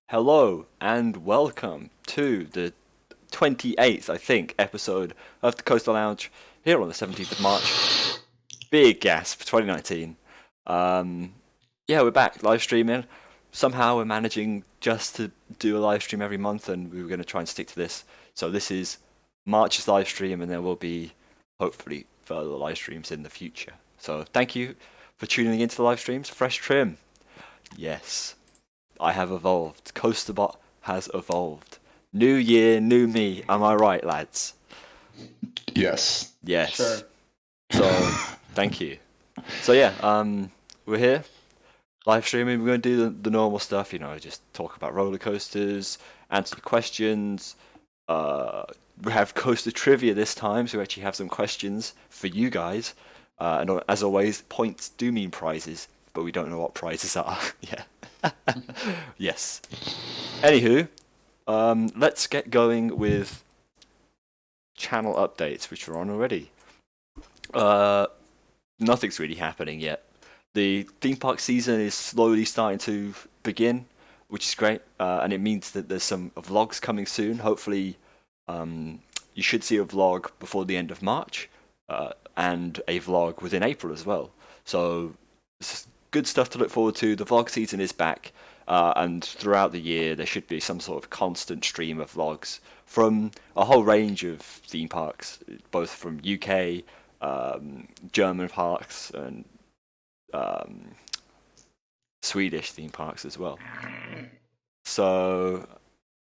Hello and welcome to the 28th, I think, episode of the Coastal Lounge here on the 17th of March. Big gasp, 2019. Yeah, we're back live streaming. Somehow we're managing just to do a live stream every month, and we were going to try and stick to this. So this is March's live stream, and there will be hopefully further live streams in the future. So thank you for tuning into the live streams. Fresh trim. Yes. I have evolved. Coasterbot has evolved. New year, new me. Am I right, lads? Yes. Yes. Sure. So, thank you. So yeah, we're here, live streaming. We're going to do the normal stuff, just talk about roller coasters, answer questions. We have coaster trivia this time, so we actually have some questions for you guys. And as always, points do mean prizes, but we don't know what prizes are. Yeah. Yes. Anywho, let's get going with channel updates, which are on already. Nothing's really happening yet. The theme park season is slowly starting to begin, which is great, and it means that there's some vlogs coming soon. Hopefully, you should see a vlog before the end of March, and a vlog within April as well. So, good stuff to look forward to. The vlog season is back, and throughout the year there should be some sort of constant stream of vlogs from a whole range of theme parks, both from UK, German parks, and Swedish theme parks as well. So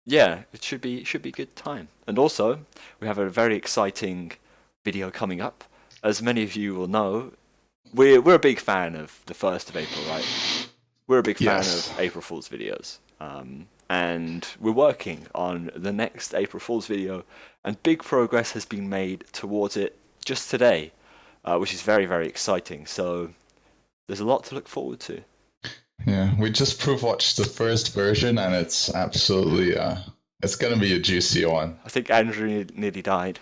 yeah, it should be good time. And also, we have a very exciting video coming up. As many of you will know, we're a big fan of the 1st of April, right? We're a big fan Yes. of April Fool's videos. And we're working on the next April Fool's video, and big progress has been made towards it just today, which is very, very exciting. So there's a lot to look forward to. Yeah, we just proof watched the first version, and it's absolutely it's gonna be a juicy one. I think Andrew nearly died.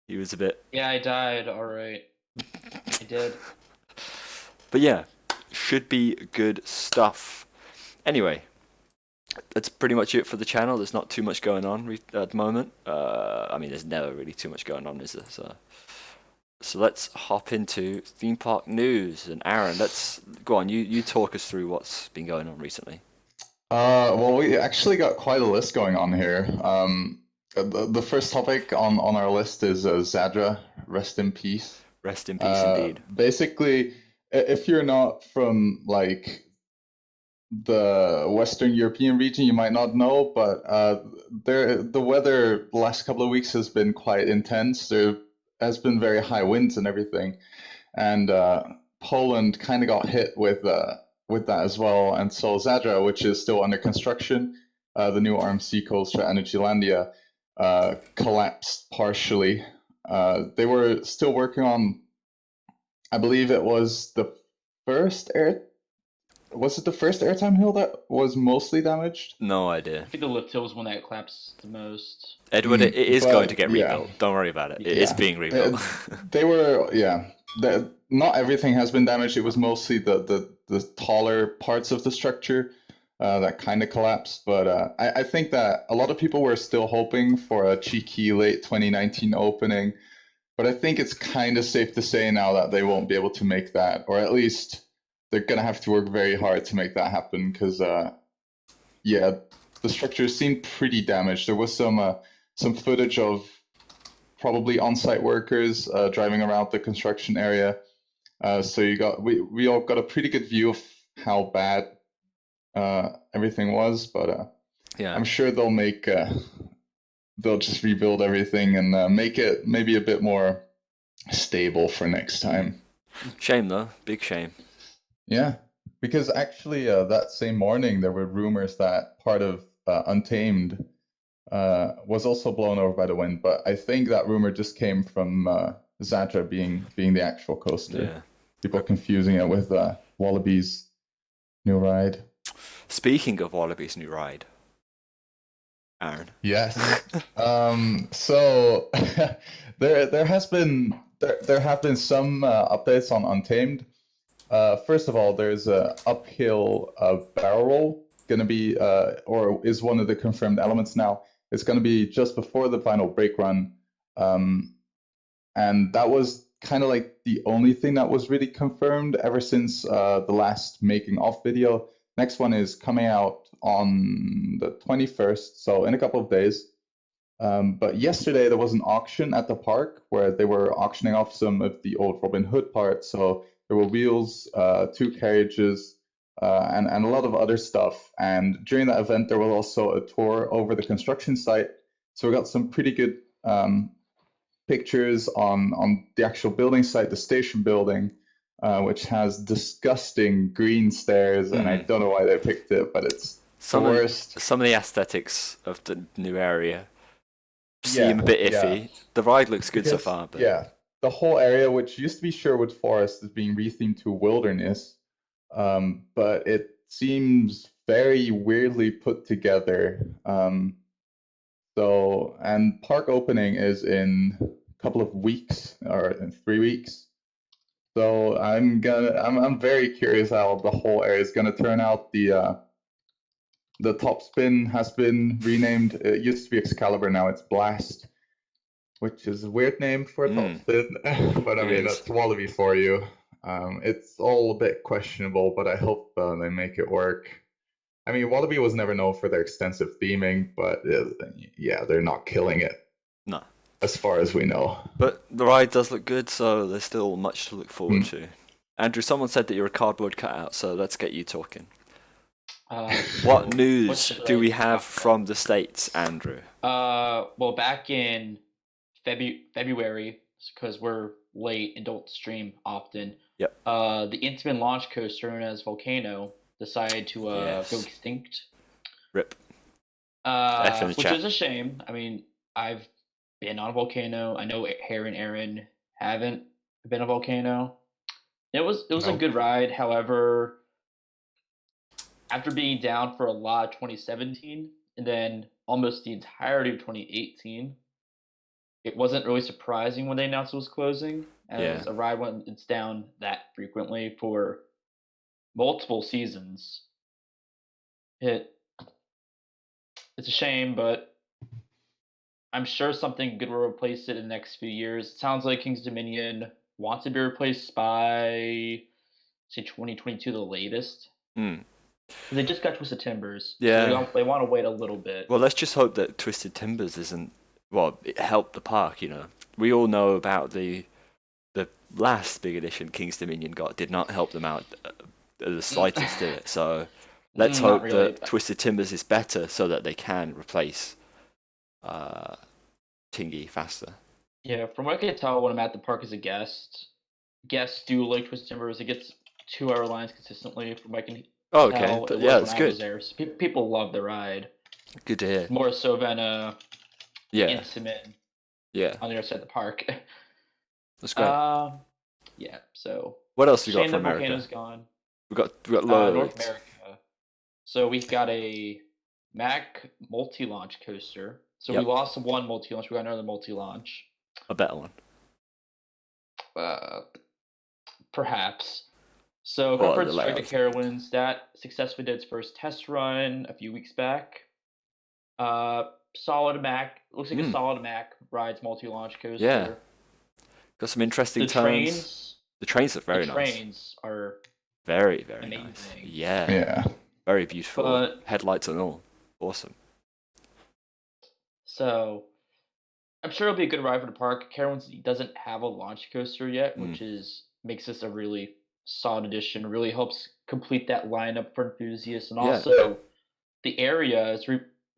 He was a bit... Yeah, I died. All right. I did. But yeah, should be good stuff. Anyway, that's pretty much it for the channel. There's not too much going on at the moment. I mean, there's never really too much going on, is there? So let's hop into theme park news. And Aaron, let's go on. You talk us through what's been going on recently. Well, we actually got quite a list going on here. The first topic on our list is Zadra, rest in peace. Rest in peace, indeed. Basically, if you're not from like the Western European region, you might not know, but the weather the last couple of weeks has been quite intense. There has been very high winds and everything, and Poland kind of got hit with that as well. And so Zadra, which is still under construction, the new RMC coaster at Energylandia, collapsed partially. They were still working on, I believe it was the first airtime hill that was mostly damaged? No idea. I think the lift hill was one that collapsed the most. Edward, it is but, going to get yeah. rebuilt. Don't worry about it. It is Yeah. being rebuilt. They were, yeah. Not everything has been damaged. It was mostly the taller parts of the structure that kind of collapsed. But I think that a lot of people were still hoping for a cheeky late 2019 opening. But I think it's kind of safe to say now that they won't be able to make that, or at least they're gonna have to work very hard to make that happen. Because yeah, the structure seemed pretty damaged. There was some footage of probably on-site workers driving around the construction area. So we all got a pretty good view of how bad everything was, but Yeah. I'm sure they'll just rebuild everything and make it maybe a bit more stable for next time. Shame though, big shame. Yeah, because actually that same morning there were rumors that part of Untamed was also blown over by the wind, but I think that rumor just came from Zadra being the actual coaster. Yeah. People confusing it with Wallaby's new ride. Speaking of Wallaby's new ride, Aaron. Yes. So there have been some updates on Untamed. First of all, there's a uphill barrel roll going to be, or is one of the confirmed elements now. It's going to be just before the final brake run. And that was kind of like the only thing that was really confirmed ever since the last making of video. Next one is coming out on the 21st, so in a couple of days. But yesterday there was an auction at the park where they were auctioning off some of the old Robin Hood parts. So there were wheels, 2 carriages, and a lot of other stuff. And during that event, there was also a tour over the construction site. So we got some pretty good pictures on the actual building site, the station building, which has disgusting green stairs, and I don't know why they picked it, but it's the worst. Some of the aesthetics of the new area seem a bit iffy. The ride looks good so far, but the whole area, which used to be Sherwood Forest, is being rethemed to wilderness, but it seems very weirdly put together. So, and park opening is in a couple of weeks, or in 3 weeks. So I'm very curious how the whole area is gonna turn out. The top spin has been renamed. It used to be Excalibur, now it's Blast, which is a weird name for a top spin. But I mean, that's Wallaby for you. It's all a bit questionable, but I hope they make it work. I mean, Wallaby was never known for their extensive theming, but yeah, they're not killing it. No. As far as we know. But the ride does look good, so there's still much to look forward to. Andrew, someone said that you're a cardboard cutout, so let's get you talking. What news do we have from the States, Andrew? Well, back in February, because we're late and don't stream often. Yep. The Intamin launch coaster known as Volcano decided to go extinct. RIP. Which is a shame. I mean, I've been on a Volcano. I know Harry and Aaron haven't been on a Volcano. It was a good ride. However, after being down for a lot of 2017 and then almost the entirety of 2018, it wasn't really surprising when they announced it was closing, as a ride when it's down that frequently for multiple seasons. It's a shame, but I'm sure something good will replace it in the next few years. It sounds like King's Dominion wants to be replaced by, say, 2022, the latest. They just got Twisted Timbers. Yeah. So they want to wait a little bit. Well, let's just hope that Twisted Timbers it helped the park, you know. We all know about the last big edition King's Dominion did not help them out the slightest, did it? So let's hope that Twisted Timbers is better so that they can replace Tingy faster. Yeah, from what I can tell when I'm at the park as a guest, guests do like Twisted Timbers. It gets 2-hour lines consistently from what I can Oh, okay. tell. Yeah, that's good. There. So people love the ride. Good to hear. More so than Intamin on the other side of the park. That's great. Yeah, so... What else we got from America? Volcano's gone. We got loads. North America. So we've got a Mack multi-launch coaster. So we lost one multi-launch. We got another multi-launch. A better one. Perhaps. So Comfort Strike to Carowinds, that successfully did its first test run a few weeks back. Solid Mack. Looks like a solid Mack rides multi-launch coaster. Yeah. Got some interesting turns. The trains look very nice. The trains are very, very amazing. nice. Yeah. Very beautiful. Headlights and all. Awesome. So, I'm sure it'll be a good ride for the park. Carowinds doesn't have a launch coaster yet, which makes this a really solid addition. Really helps complete that lineup for enthusiasts, and also the area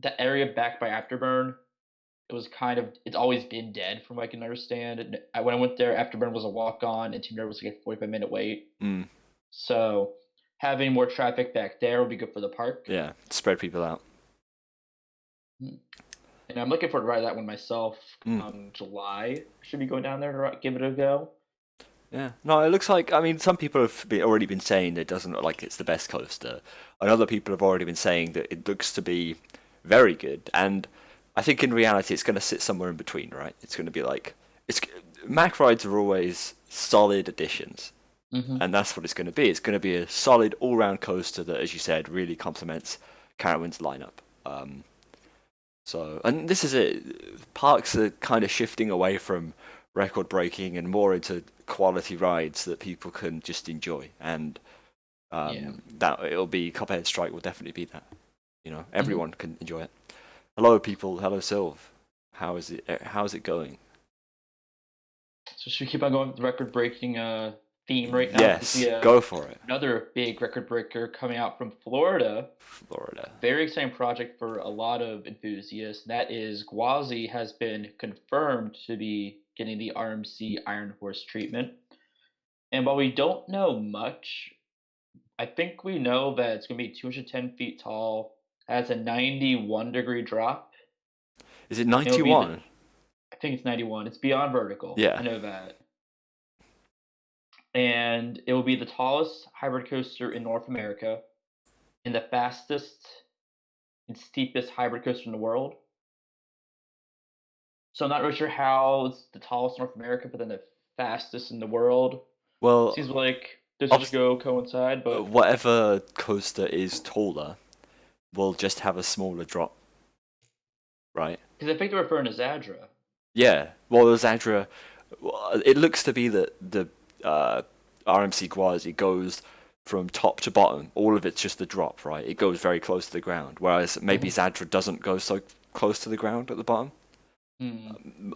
that area back by Afterburn. It's always been dead from what I can understand. And when I went there, Afterburn was a walk-on, and Team Red was like a 45-minute wait. So having more traffic back there would be good for the park. Yeah, spread people out. And I'm looking forward to ride that one myself. July, should be going down there to give it a go. Yeah, no, it looks like, I mean, some people have already been saying it doesn't look like it's the best coaster, and other people have already been saying that it looks to be very good, and I think in reality it's going to sit somewhere in between, right? It's going to be like, Mack rides are always solid additions, and that's what it's going to be. It's going to be a solid all-round coaster that, as you said, really complements Carowinds lineup. So, and this is it. Parks are kind of shifting away from record breaking and more into quality rides that people can just enjoy. And that it'll be Copperhead Strike will definitely be that. Everyone can enjoy it. Hello, people. Hello, Sylv. How's it going? So should we keep on going with the record breaking theme right now? Yes, go for it. Another big record breaker coming out from Florida. Very exciting project for a lot of enthusiasts. That is, Gwazi has been confirmed to be getting the RMC Iron Horse treatment. And while we don't know much, I think we know that it's going to be 210 feet tall, has a 91-degree drop. Is it 91? I think it's 91. It's beyond vertical. Yeah. I know that. And it will be the tallest hybrid coaster in North America and the fastest and steepest hybrid coaster in the world. So I'm not really sure how it's the tallest in North America, but then the fastest in the world. Well, seems like this should go coincide, but whatever coaster is taller will just have a smaller drop, right? Because I think they're referring to Zadra. Yeah, well, the Zadra, it looks to be that the RMC Gwazi goes from top to bottom. All of it's just the drop, right? It goes very close to the ground, whereas maybe Zadra doesn't go so close to the ground at the bottom.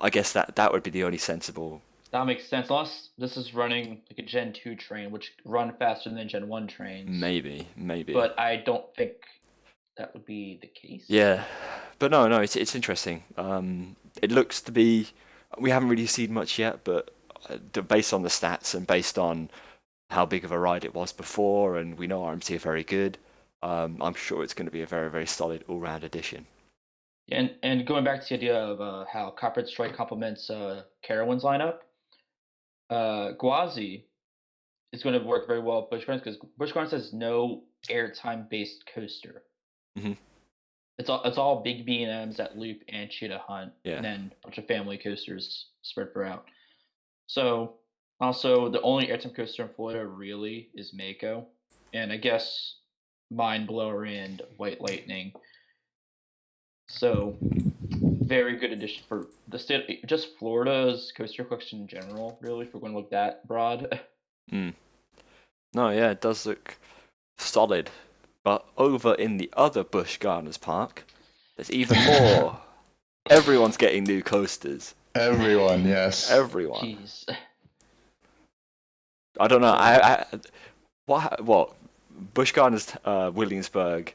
I guess that would be the only sensible. That makes sense. Unless this is running like a Gen 2 train, which run faster than Gen 1 trains. Maybe. But I don't think that would be the case. Yeah, but no, it's interesting. It looks to be. We haven't really seen much yet, but based on the stats and based on how big of a ride it was before, and we know RMC are very good, I'm sure it's going to be a very, very solid all-round addition. And going back to the idea of how Copperhead Strike complements Carowinds lineup, Gwazi is going to work very well with Busch Gardens because Busch Gardens has no airtime-based coaster. Mm-hmm. It's all big B&Ms that loop and Cheetah Hunt, and then a bunch of family coasters spread throughout. So, also, the only airtime coaster in Florida really is Mako, and I guess Mind Blower and White Lightning. So, very good addition for the state, just Florida's coaster collection in general, really, if we're going to look that broad. No, yeah, it does look solid. But over in the other Busch Gardens park, there's even more. Everyone's getting new coasters. Everyone, yes. Everyone. Jeez. I don't know. What? Busch Gardens Williamsburg.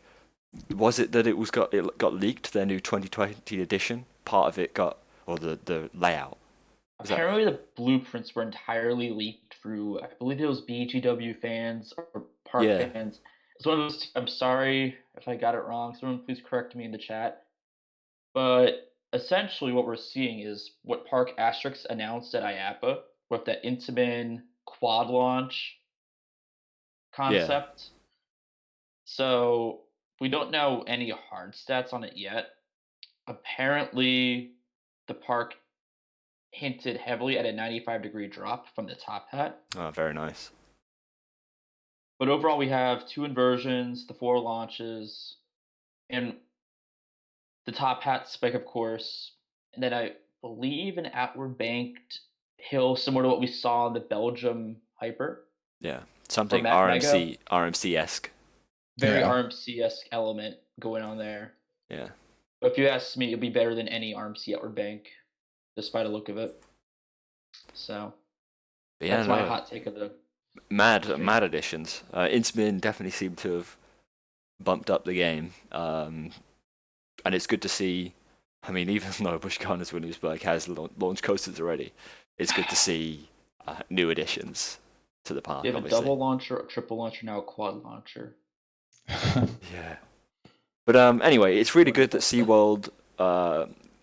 Was it that it got leaked, their new 2020 edition? Part of it got, or the layout. Apparently the blueprints were entirely leaked through, I believe it was BGW fans or park fans. It's one of those, I'm sorry if I got it wrong. Someone please correct me in the chat. But essentially what we're seeing is what Park Asterix announced at IAAPA with that Intamin quad launch concept. Yeah. So we don't know any hard stats on it yet. Apparently the park hinted heavily at a 95-degree drop from the top hat. Oh, very nice. But overall, we have 2 inversions, the 4 launches, and the top hat spike, of course. And then I believe an outward banked hill similar to what we saw in the Belgium Hyper. Yeah, something RMC-esque. Very RMC-esque element going on there. Yeah. But if you ask me, it'll be better than any RMC outward bank, despite the look of it. So that's my hot take of the mad additions. Intamin definitely seemed to have bumped up the game, and it's good to see. I mean, even though Busch Gardens Williamsburg has launch coasters already, it's good to see new additions to the park. You have obviously a double launcher, a triple launcher, now a quad launcher. Yeah. But anyway, it's really good that SeaWorld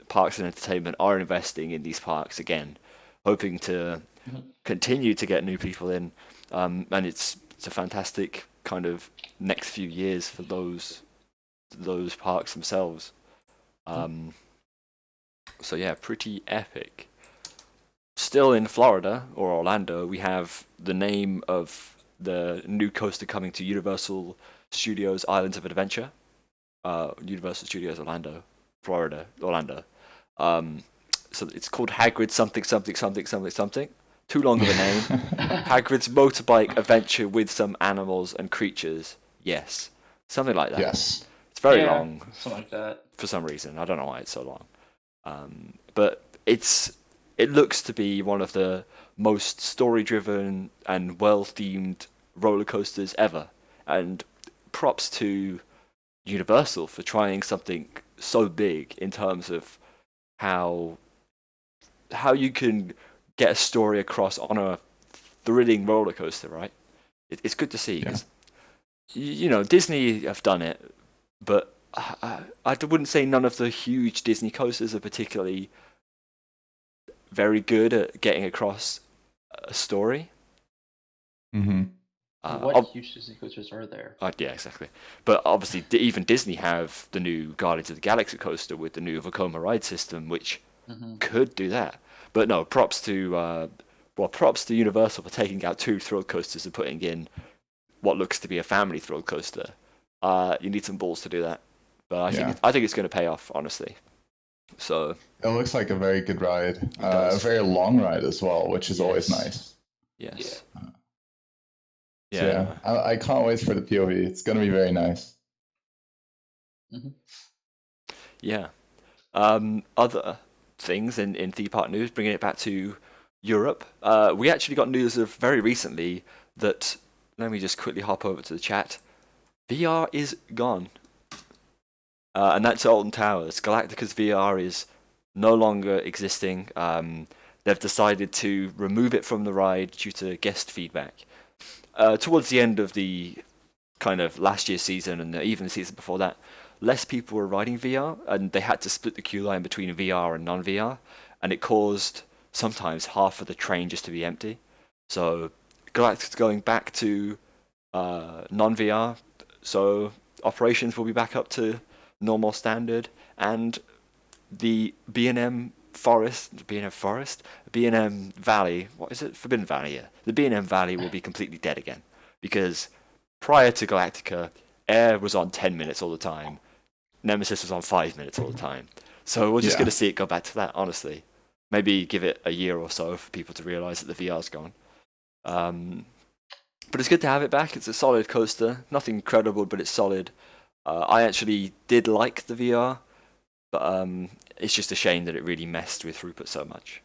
Parks and Entertainment are investing in these parks again, hoping to continue to get new people in. And it's a fantastic kind of next few years for those parks themselves. So yeah, pretty epic. Still in Florida or Orlando, we have the name of the new coaster coming to Universal Studios Islands of Adventure. Universal Studios Orlando, Florida, Orlando. So it's called Hagrid's something something something something something. Too long of a name. Hagrid's motorbike adventure with some animals and creatures. Yes, something like that. Yes. It's very long. Something like that. For some reason, I don't know why it's so long. But it looks to be one of the most story-driven and well-themed roller coasters ever. And props to Universal for trying something so big in terms of how you can get a story across on a thrilling roller coaster, right? It's good to see because Disney have done it, but I wouldn't say none of the huge Disney coasters are particularly very good at getting across a story. Mm-hmm. What huge Disney coasters are there? Yeah, exactly. But obviously, even Disney have the new Guardians of the Galaxy coaster with the new Vekoma ride system, which could do that. But no, props to Universal for taking out 2 thrill coasters and putting in what looks to be a family thrill coaster. You need some balls to do that, but I think it's going to pay off, honestly. So it looks like a very good ride, a very long ride as well, which is always nice. Yes. Yeah. I can't wait for the POV. It's going to be very nice. Mm-hmm. Yeah. Other things in theme park news, bringing it back to Europe. We actually got news of very recently that, let me just quickly hop over to the chat. VR is gone. And that's Alton Towers. Galactica's VR is no longer existing. They've decided to remove it from the ride due to guest feedback. Towards the end of the kind of last year's season and even the season before that, less people were riding VR, and they had to split the queue line between VR and non-VR, and it caused sometimes half of the train just to be empty. So Galactica's going back to non-VR, so operations will be back up to normal standard, and the B&M Valley, what is it? Forbidden Valley, yeah. The B&M Valley will be completely dead again, because prior to Galactica, Air was on 10 minutes all the time, Nemesis was on 5 minutes all the time. So we're just going to see it go back to that, honestly. Maybe give it a year or so for people to realise that the VR's gone. But it's good to have it back. It's a solid coaster. Nothing incredible, but it's solid. I actually did like the VR, but it's just a shame that it really messed with throughput so much.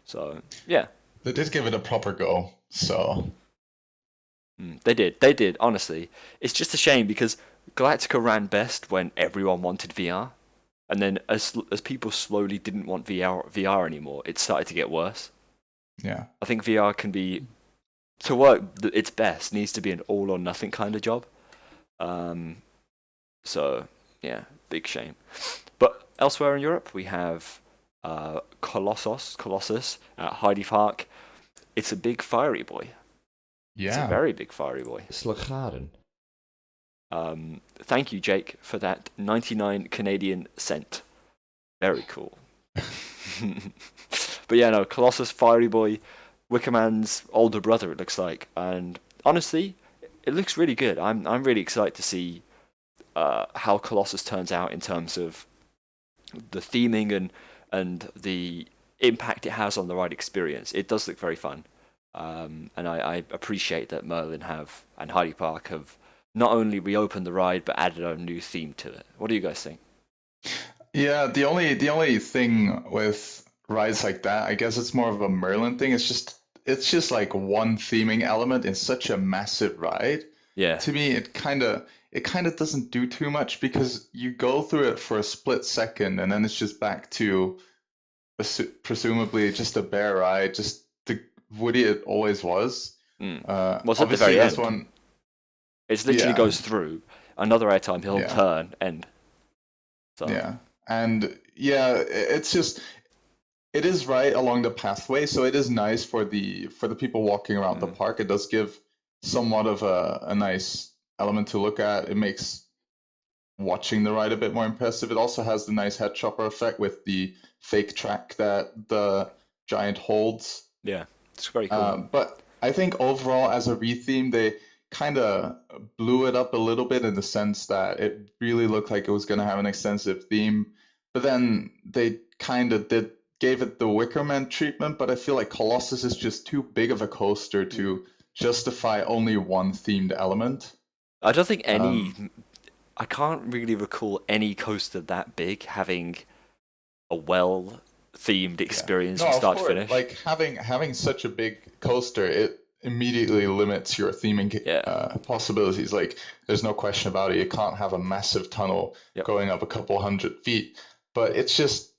So, yeah. They did give it a proper go, so... They did, honestly. It's just a shame because Galactica ran best when everyone wanted VR. And then as people slowly didn't want VR anymore, it started to get worse. Yeah. I think VR can be... To work its best, needs to be an all-or-nothing kind of job. So, yeah, big shame. But elsewhere in Europe, we have Colossus at Heidi Park. It's a big fiery boy. Yeah. It's a very big fiery boy. Slagaren. Thank you, Jake, for that 99 Canadian cent. Very cool. But yeah, no, Colossus, fiery boy, Wickerman's older brother, it looks like. And honestly, it looks really good. I'm really excited to see how Colossus turns out in terms of the theming and the impact it has on the ride experience. It does look very fun. And I appreciate that Merlin and Heidi Park have not only reopened the ride but added a new theme to it. What do you guys think? Yeah, the only thing with rides like that, I guess it's more of a Merlin thing. It's just like one theming element in such a massive ride. Yeah. To me, it kind of doesn't do too much because you go through it for a split second and then it's just back to presumably just a bare ride, just the Woody it always was. What's at the very end? One, it literally goes through. Another airtime he'll turn end. So. Yeah, and it's just it is right along the pathway, so it is nice for the people walking around the park. It does give somewhat of a nice element to look at. It makes watching the ride a bit more impressive. It also has the nice head chopper effect with the fake track that the giant holds. Yeah, it's very cool. But I think overall, as a retheme, they kind of blew it up a little bit in the sense that it really looked like it was going to have an extensive theme, but then they kind of gave it the Wickerman treatment. But I feel like Colossus is just too big of a coaster to justify only one themed element. I don't think I can't really recall any coaster that big having a well-themed experience from start to finish. Like having such a big coaster, it immediately limits your theming possibilities. Like, there's no question about it. You can't have a massive tunnel going up a couple 100 feet. But it's just,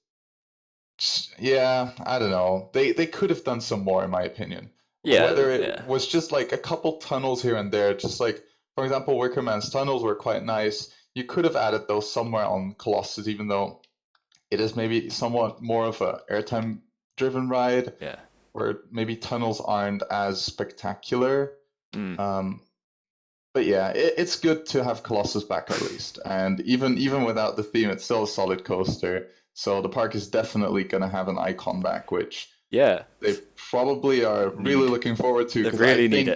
I don't know. They could have done some more, in my opinion. Whether it was just like a couple tunnels here and there, just like, for example, Wickerman's tunnels were quite nice. You could have added those somewhere on Colossus, even though it is maybe somewhat more of a airtime driven ride, where maybe tunnels aren't as spectacular. But yeah, it's good to have Colossus back at least. And even without the theme, it's still a solid coaster. So the park is definitely going to have an icon back, which they probably are really looking forward to, because I think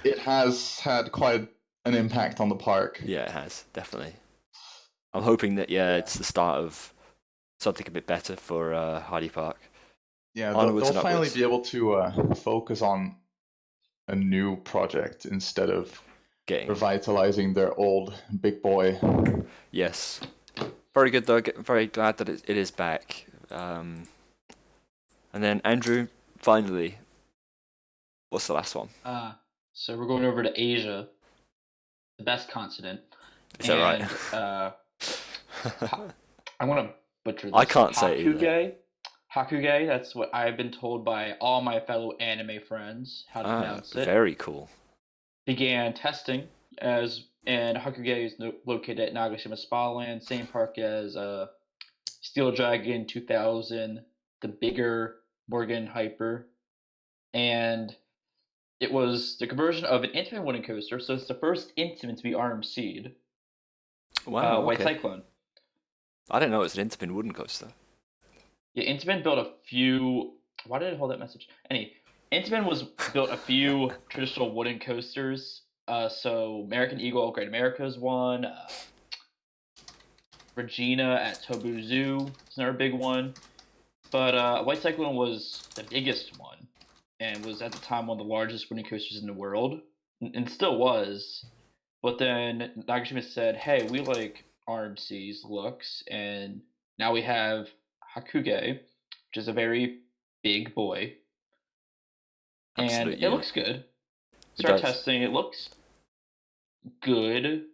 it has had quite an impact on the park. Yeah, it has, definitely. I'm hoping that it's the start of something a bit better for Hardy Park. Yeah, they'll finally be able to focus on a new project instead of revitalizing their old big boy. Yes. Very good, though. Very glad that it is back. And then, Andrew, finally, what's the last one? So we're going over to Asia, the best continent. Is that right? I'm going to butcher this. I can't say it either. Hakuge, that's what I've been told by all my fellow anime friends how to pronounce it. Very cool. Began testing and Hakuge is located at Nagashima Spa Land, same park as Steel Dragon 2000, the bigger Morgan Hyper, and it was the conversion of an Intamin wooden coaster, so it's the first Intamin to be RMC'd. Wow, White Cyclone. I didn't know it was an Intamin wooden coaster. Yeah, Intamin built a few... Why did I hold that message? Intamin built a few traditional wooden coasters. So American Eagle, Great America's one. Regina at Tobu Zoo is another big one. But White Cyclone was the biggest one, and was at the time one of the largest wooden coasters in the world, and still was. But then Nagashima said, "Hey, we like RMC's looks, and now we have Hakuge, which is a very big boy, and it looks good." Start testing. It looks good.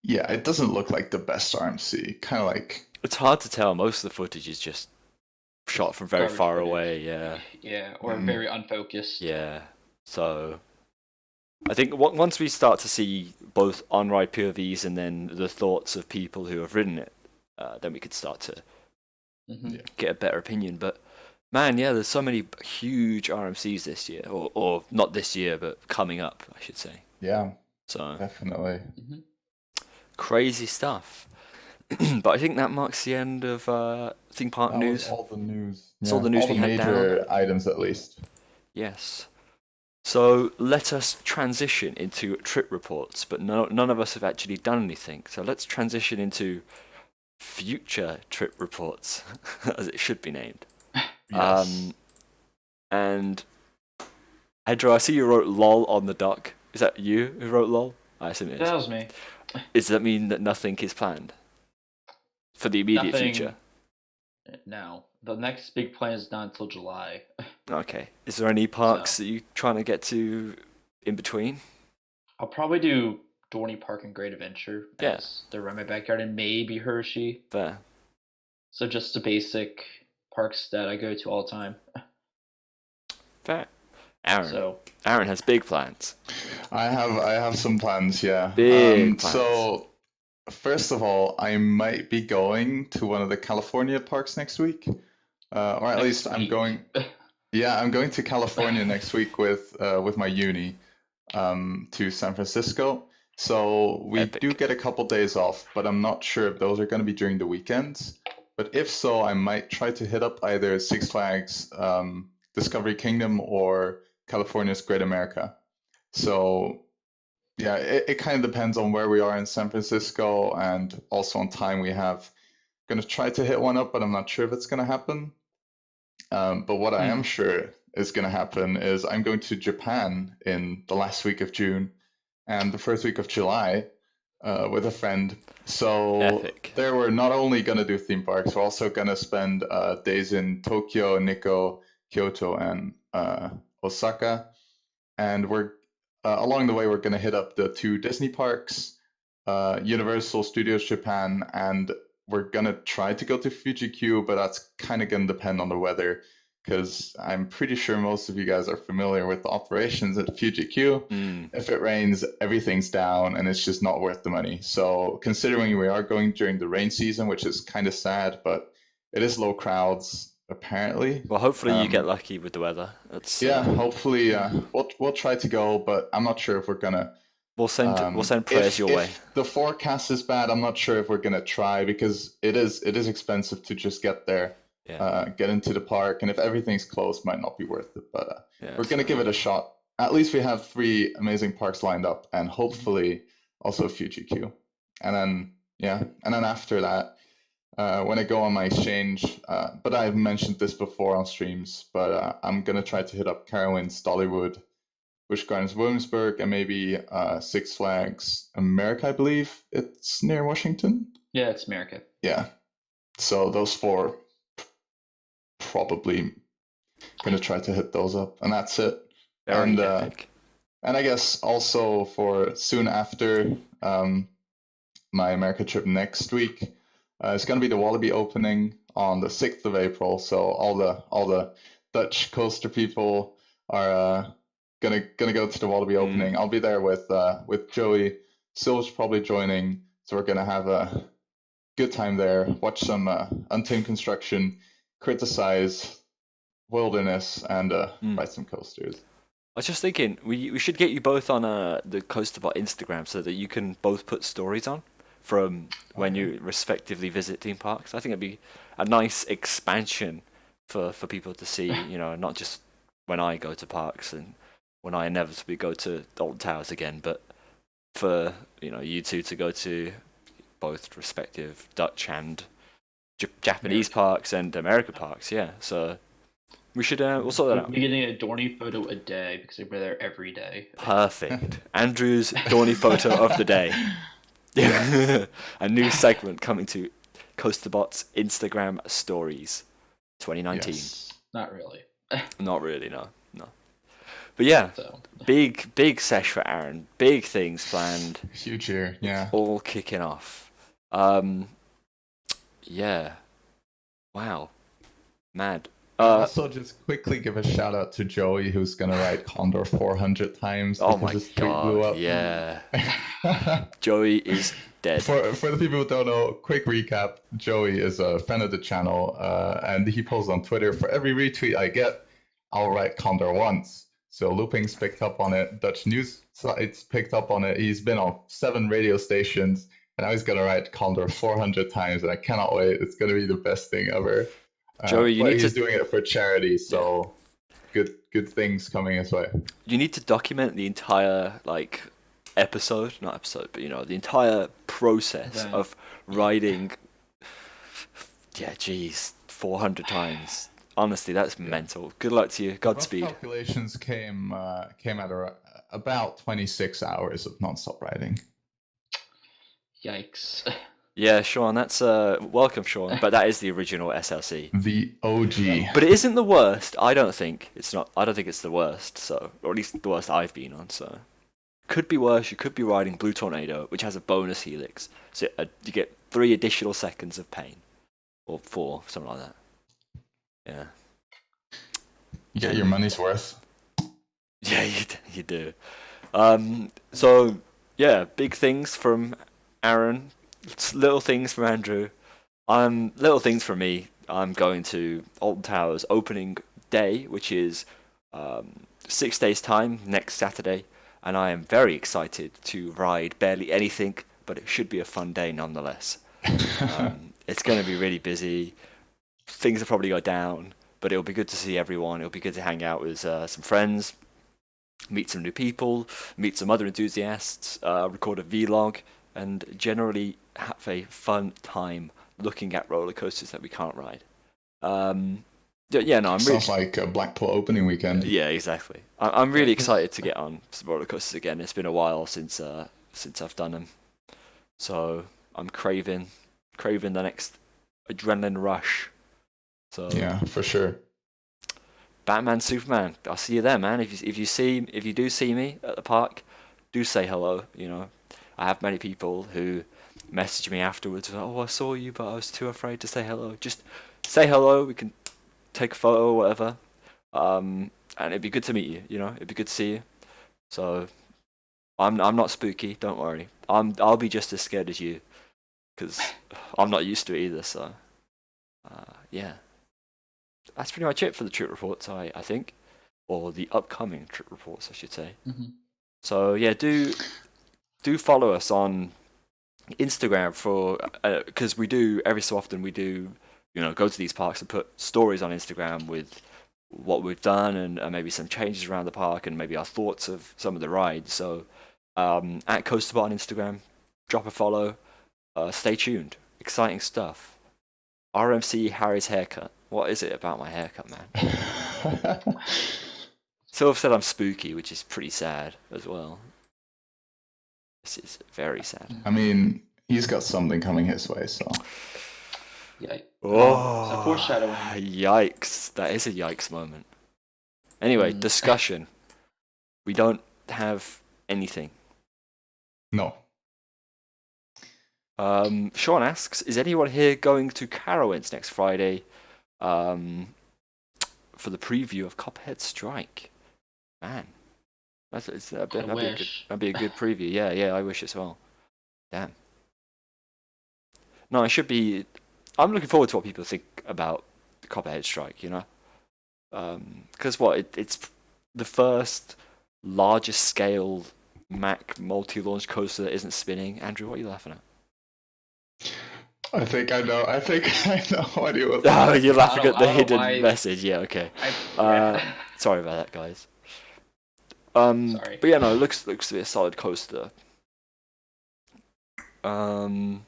Yeah, it doesn't look like the best RMC. Kind of like... It's hard to tell. Most of the footage is just shot from very far away. Yeah, or very unfocused. Yeah. So I think once we start to see both on-ride POVs and then the thoughts of people who have ridden it, then we could start to get a better opinion. But man, there's so many huge RMCs this year, or not this year, but coming up, I should say. Yeah. So definitely crazy stuff. But I think that marks the end of theme park news. All the news. It's all the news we had down. All the major items, at least. Yes. So let us transition into trip reports, but none of us have actually done anything. So let's transition into future trip reports, as it should be named. Yes. And Edro, I see you wrote "lol" on the doc. Is that you who wrote "lol"? I assume it is. That was me. Does that mean that nothing is planned for the immediate future? No. The next big plan is not until July. Okay. Is there any parks that you're trying to get to in between? I'll probably do Dorney Park and Great Adventure. Yes. They're right in my backyard, and maybe Hershey. Fair. So just the basic parks that I go to all the time. Fair. Aron has big plans. I have some plans, yeah. Big plans. So first of all, I might be going to one of the California parks next week. Or at least I'm going. Yeah, I'm going to California next week with my uni to San Francisco. So we do get a couple days off, but I'm not sure if those are going to be during the weekends. But if so, I might try to hit up either Six Flags, Discovery Kingdom, or California's Great America. So Yeah, it kind of depends on where we are in San Francisco and also on time we have. Going to try to hit one up, but I'm not sure if it's going to happen. But what I am sure is going to happen is I'm going to Japan in the last week of June and the first week of July with a friend. So Epic. there we're not only going to do theme parks, we're also going to spend days in Tokyo, Nikko, Kyoto, and Osaka. And we're along the way, we're going to hit up the two Disney parks, Universal Studios Japan, and we're going to try to go to Fuji Q, but that's kind of going to depend on the weather because I'm pretty sure most of you guys are familiar with the operations at Fuji Q. If it rains, everything's down and it's just not worth the money. So considering we are going during the rain season, which is kind of sad, but it is low crowds apparently. Well, hopefully you get lucky with the weather. Hopefully we'll try to go, but I'm not sure if we're gonna. We'll send prayers your way. If the forecast is bad, I'm not sure if we're gonna try because it is expensive to just get there, get into the park, and if everything's closed, might not be worth it. But we're gonna give it a shot. At least we have 3 amazing parks lined up, and hopefully also Fuji Q. And then after that, when I go on my exchange, but I've mentioned this before on streams, but I'm gonna try to hit up Carowinds, Dollywood, Busch Gardens, Williamsburg, and maybe Six Flags America. I believe it's near Washington. Yeah, it's America. Yeah, so those 4 probably gonna try to hit those up, and that's it. Very epic. And I guess also for soon after my America trip next week. It's going to be the Wallaby opening on the 6th of April, so all the Dutch coaster people are gonna go to the Wallaby opening. I'll be there with Joey. Sil's probably joining, so we're gonna have a good time there. Watch some Untamed Construction, criticize Wilderness, and ride some coasters. I was just thinking we should get you both on the Coasterbot Instagram so that you can both put stories on from when you respectively visit theme parks. I think it'd be a nice expansion for people to see, not just when I go to parks and when I inevitably go to Alton Towers again, but for, you two to go to both respective Dutch and Japanese parks and American parks, yeah. So we should we'll sort that out. We're getting a Dorney photo a day because we're there every day. Perfect. Andrew's Dorney photo of the day. A new segment coming to Coasterbot's Instagram stories 2019. Yes. Not really. Not really, no. But yeah, big sesh for Aron. Big things planned. Huge year, yeah. All kicking off. Yeah. Wow. Mad. Also, just quickly give a shout out to Joey, who's gonna ride Condor 400 times. Oh my god! Yeah. Joey is dead. For the people who don't know, quick recap: Joey is a friend of the channel, and he posts on Twitter. For every retweet I get, I'll ride Condor once. So Looping's picked up on it. Dutch news sites picked up on it. He's been on 7 radio stations, and now he's gonna ride Condor 400 times, and I cannot wait. It's gonna be the best thing ever. Joey, he's doing it for charity, so good things coming his way. You need to document the entire episode, not episode, but the entire process of riding. Yeah, 400 times. Honestly, that's mental. Good luck to you. Godspeed. Rough calculations came at about 26 hours of non-stop riding. Yikes. Yeah, Sean, that's welcome, Sean. But that is the original SLC, the OG. But it isn't the worst. I don't think it's not. I don't think it's the worst. So, or at least the worst I've been on. So, could be worse. You could be riding Blue Tornado, which has a bonus helix, so you get 3 additional seconds of pain, or 4, something like that. Yeah. You get your money's worth. Yeah, you do. So yeah, big things from Aron. Little things from Andrew. Little things from me. I'm going to Alton Towers opening day, which is 6 days' time, next Saturday, and I am very excited to ride barely anything, but it should be a fun day nonetheless. It's going to be really busy. Things will probably go down, but it'll be good to see everyone. It'll be good to hang out with some friends. meet some new people, meet some other enthusiasts, record a vlog, and generally have a fun time looking at roller coasters that we can't ride. Yeah, no, I'm really... Sounds like a Blackpool opening weekend. Yeah, exactly. I'm really excited to get on some roller coasters again. It's been a while since I've done them, so I'm craving the next adrenaline rush. So yeah, for sure. Batman, Superman, I'll see you there, man. If you do see me at the park, do say hello. You know, I have many people who message me afterwards. Oh, I saw you, but I was too afraid to say hello. Just say hello. We can take a photo or whatever. And it'd be good to meet you. You know, it'd be good to see you. So I'm not spooky. Don't worry. I'll be just as scared as you, because I'm not used to it either. So yeah. That's pretty much it for the trip reports, I think, or the upcoming trip reports, I should say. Mm-hmm. So yeah, do follow us on Instagram for because we do every so often go to these parks and put stories on Instagram with what we've done and maybe some changes around the park and maybe our thoughts of some of the rides. So at Coasterbot on Instagram, drop a follow. Stay tuned. Exciting stuff. RMC Harry's haircut. What is it about my haircut, man? Sylph said I'm spooky, which is pretty sad as well. This is very sad. I mean, he's got something coming his way, so. Yikes. Oh, so foreshadowing. Yikes. That is a yikes moment. Anyway, discussion. We don't have anything. No. Sean asks, is anyone here going to Carowinds next Friday for the preview of Copperhead Strike? Man, that'd be a good preview. Yeah, I wish as well. Damn. No, I'm looking forward to what people think about the Copperhead Strike, you know? Because it's the first largest scale Mack multi-launch coaster that isn't spinning. Andrew, what are you laughing at? I think I know. I know what it was. Oh, you're laughing at the hidden message. Yeah, okay. Sorry about that, guys. Sorry. But yeah, no, it looks to be a solid coaster. Damn.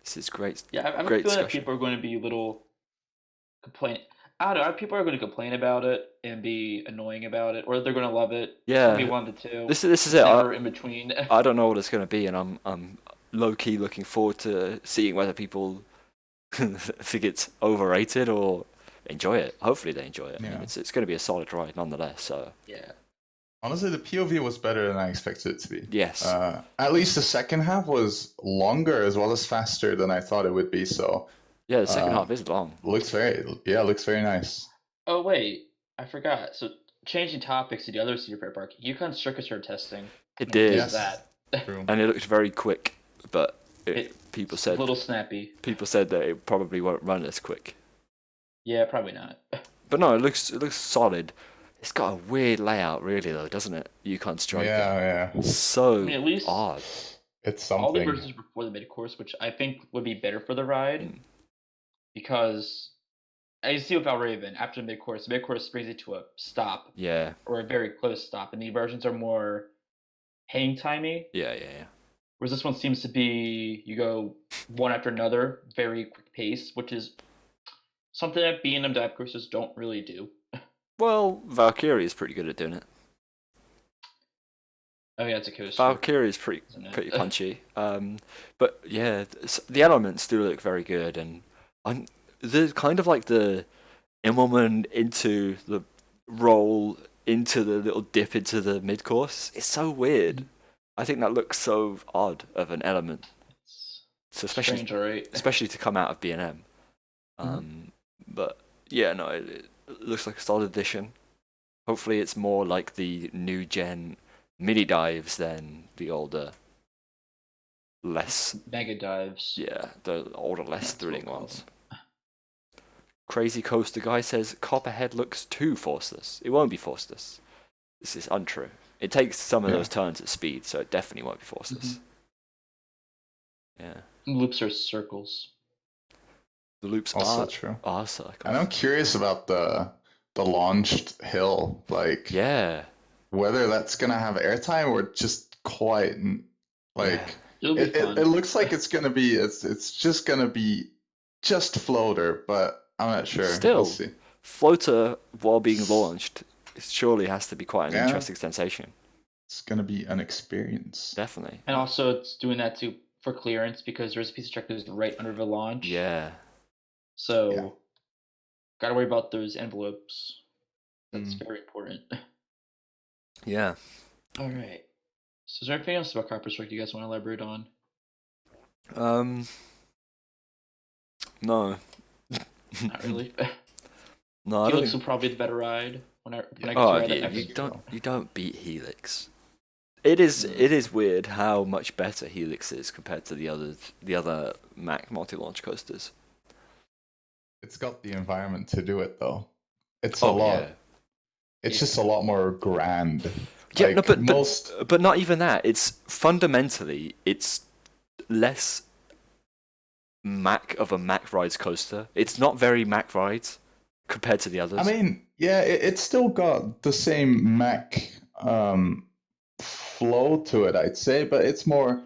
This is great. Yeah, I'm feeling that people are going to be a little complain. I don't know. People are going to complain about it and be annoying about it, or they're going to love it. Yeah, maybe one to two. This is it. Never in between. I don't know what it's going to be, and I'm low key looking forward to seeing whether people think it's overrated or enjoy it. Hopefully, they enjoy it. Yeah. I mean, it's going to be a solid ride nonetheless. So yeah. Honestly, the POV was better than I expected it to be. Yes. At least the second half was longer as well as faster than I thought it would be. So. Yeah, the second half is long. Looks very nice. Oh wait, I forgot. So changing topics to the other Cedar Fair park, Yukon Circus are testing. It did. Yes. That. And it looked very quick, but people said a little snappy. People said that it probably won't run as quick. Yeah, probably not. But no, it looks solid. It's got a weird layout, really, though, doesn't it? Yukon Strike. Yeah. So at least odd. It's something. All the versions before the mid-course, which I think would be better for the ride. Because, as you see with Valraven, after the mid-course brings it to a stop. Yeah. Or a very close stop. And the versions are more hang-timey. Yeah. Whereas this one seems to be, you go one after another, very quick pace, which is something that B&M dive courses don't really do. Well, Valkyrie is pretty good at doing it. Oh yeah, it's a coaster. Valkyrie is pretty punchy. But yeah, the elements do look very good, and the kind of like the Immelman into the roll into the little dip into the mid course. It's so weird. I think that looks so odd of an element. So especially to come out of B&M. But yeah, no, it looks like a solid addition. Hopefully, it's more like the new gen mini dives than the older, less mega dives. Yeah, the older, less thrilling ones. Crazy Coaster Guy says Copperhead looks too forceless. It won't be forceless. This is untrue. It takes some of those turns at speed, so it definitely won't be forceless. Yeah. Loops are circles. The loops also are true. Are circles. And I'm curious about the the launched hill. Like, Yeah. whether that's gonna have airtime or just quiet, and like it looks like it's gonna be it's just gonna be just floater, but I'm not sure. We'll Still, see. floater while being launched, it surely has to be quite an Yeah. interesting sensation. It's gonna be an experience. Definitely. And also, it's doing that too for clearance because there's a piece of track that's right under the launch. Yeah. So, gotta worry about those envelopes. That's very important. Yeah. All right. So, is there anything else about Copper Strike you guys want to elaborate on? No. Not really. No, I don't Helix think... will probably be the better ride when I get to Oh, ride yeah, it. you don't beat Helix. It is weird how much better Helix is compared to the other Mack multi-launch coasters. It's got the environment to do it though. It's a lot. Yeah. It's just a lot more grand. Yeah, like, no, but not even that. It's fundamentally less Mack of a Mack rides coaster. It's not very Mack rides compared to the others. I mean, yeah, it's still got the same Mack flow to it, I'd say, but it's more.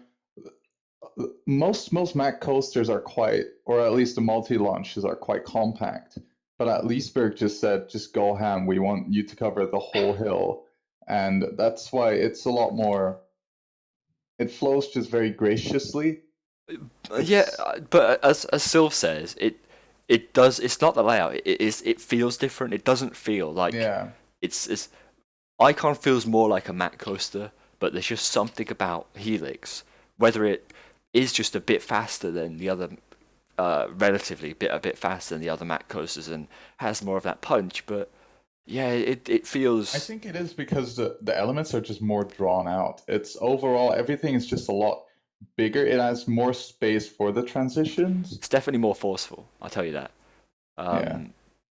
Most Mack coasters are quite, or at least the multi-launches are quite compact. But at Leesburg just said, just go ham. We want you to cover the whole hill, and that's why it's a lot more. It flows just very graciously. Yeah, but as Sylv says, it does. It's not the layout. It feels different. It doesn't feel like it's. Icon feels more like a Mack coaster, but there's just something about Helix, whether it is just a bit faster than the other, relatively a bit faster than the other Mack coasters, and has more of that punch. But yeah, it feels. I think it is because the elements are just more drawn out. It's overall everything is just a lot bigger. It has more space for the transitions. It's definitely more forceful. I'll tell you that.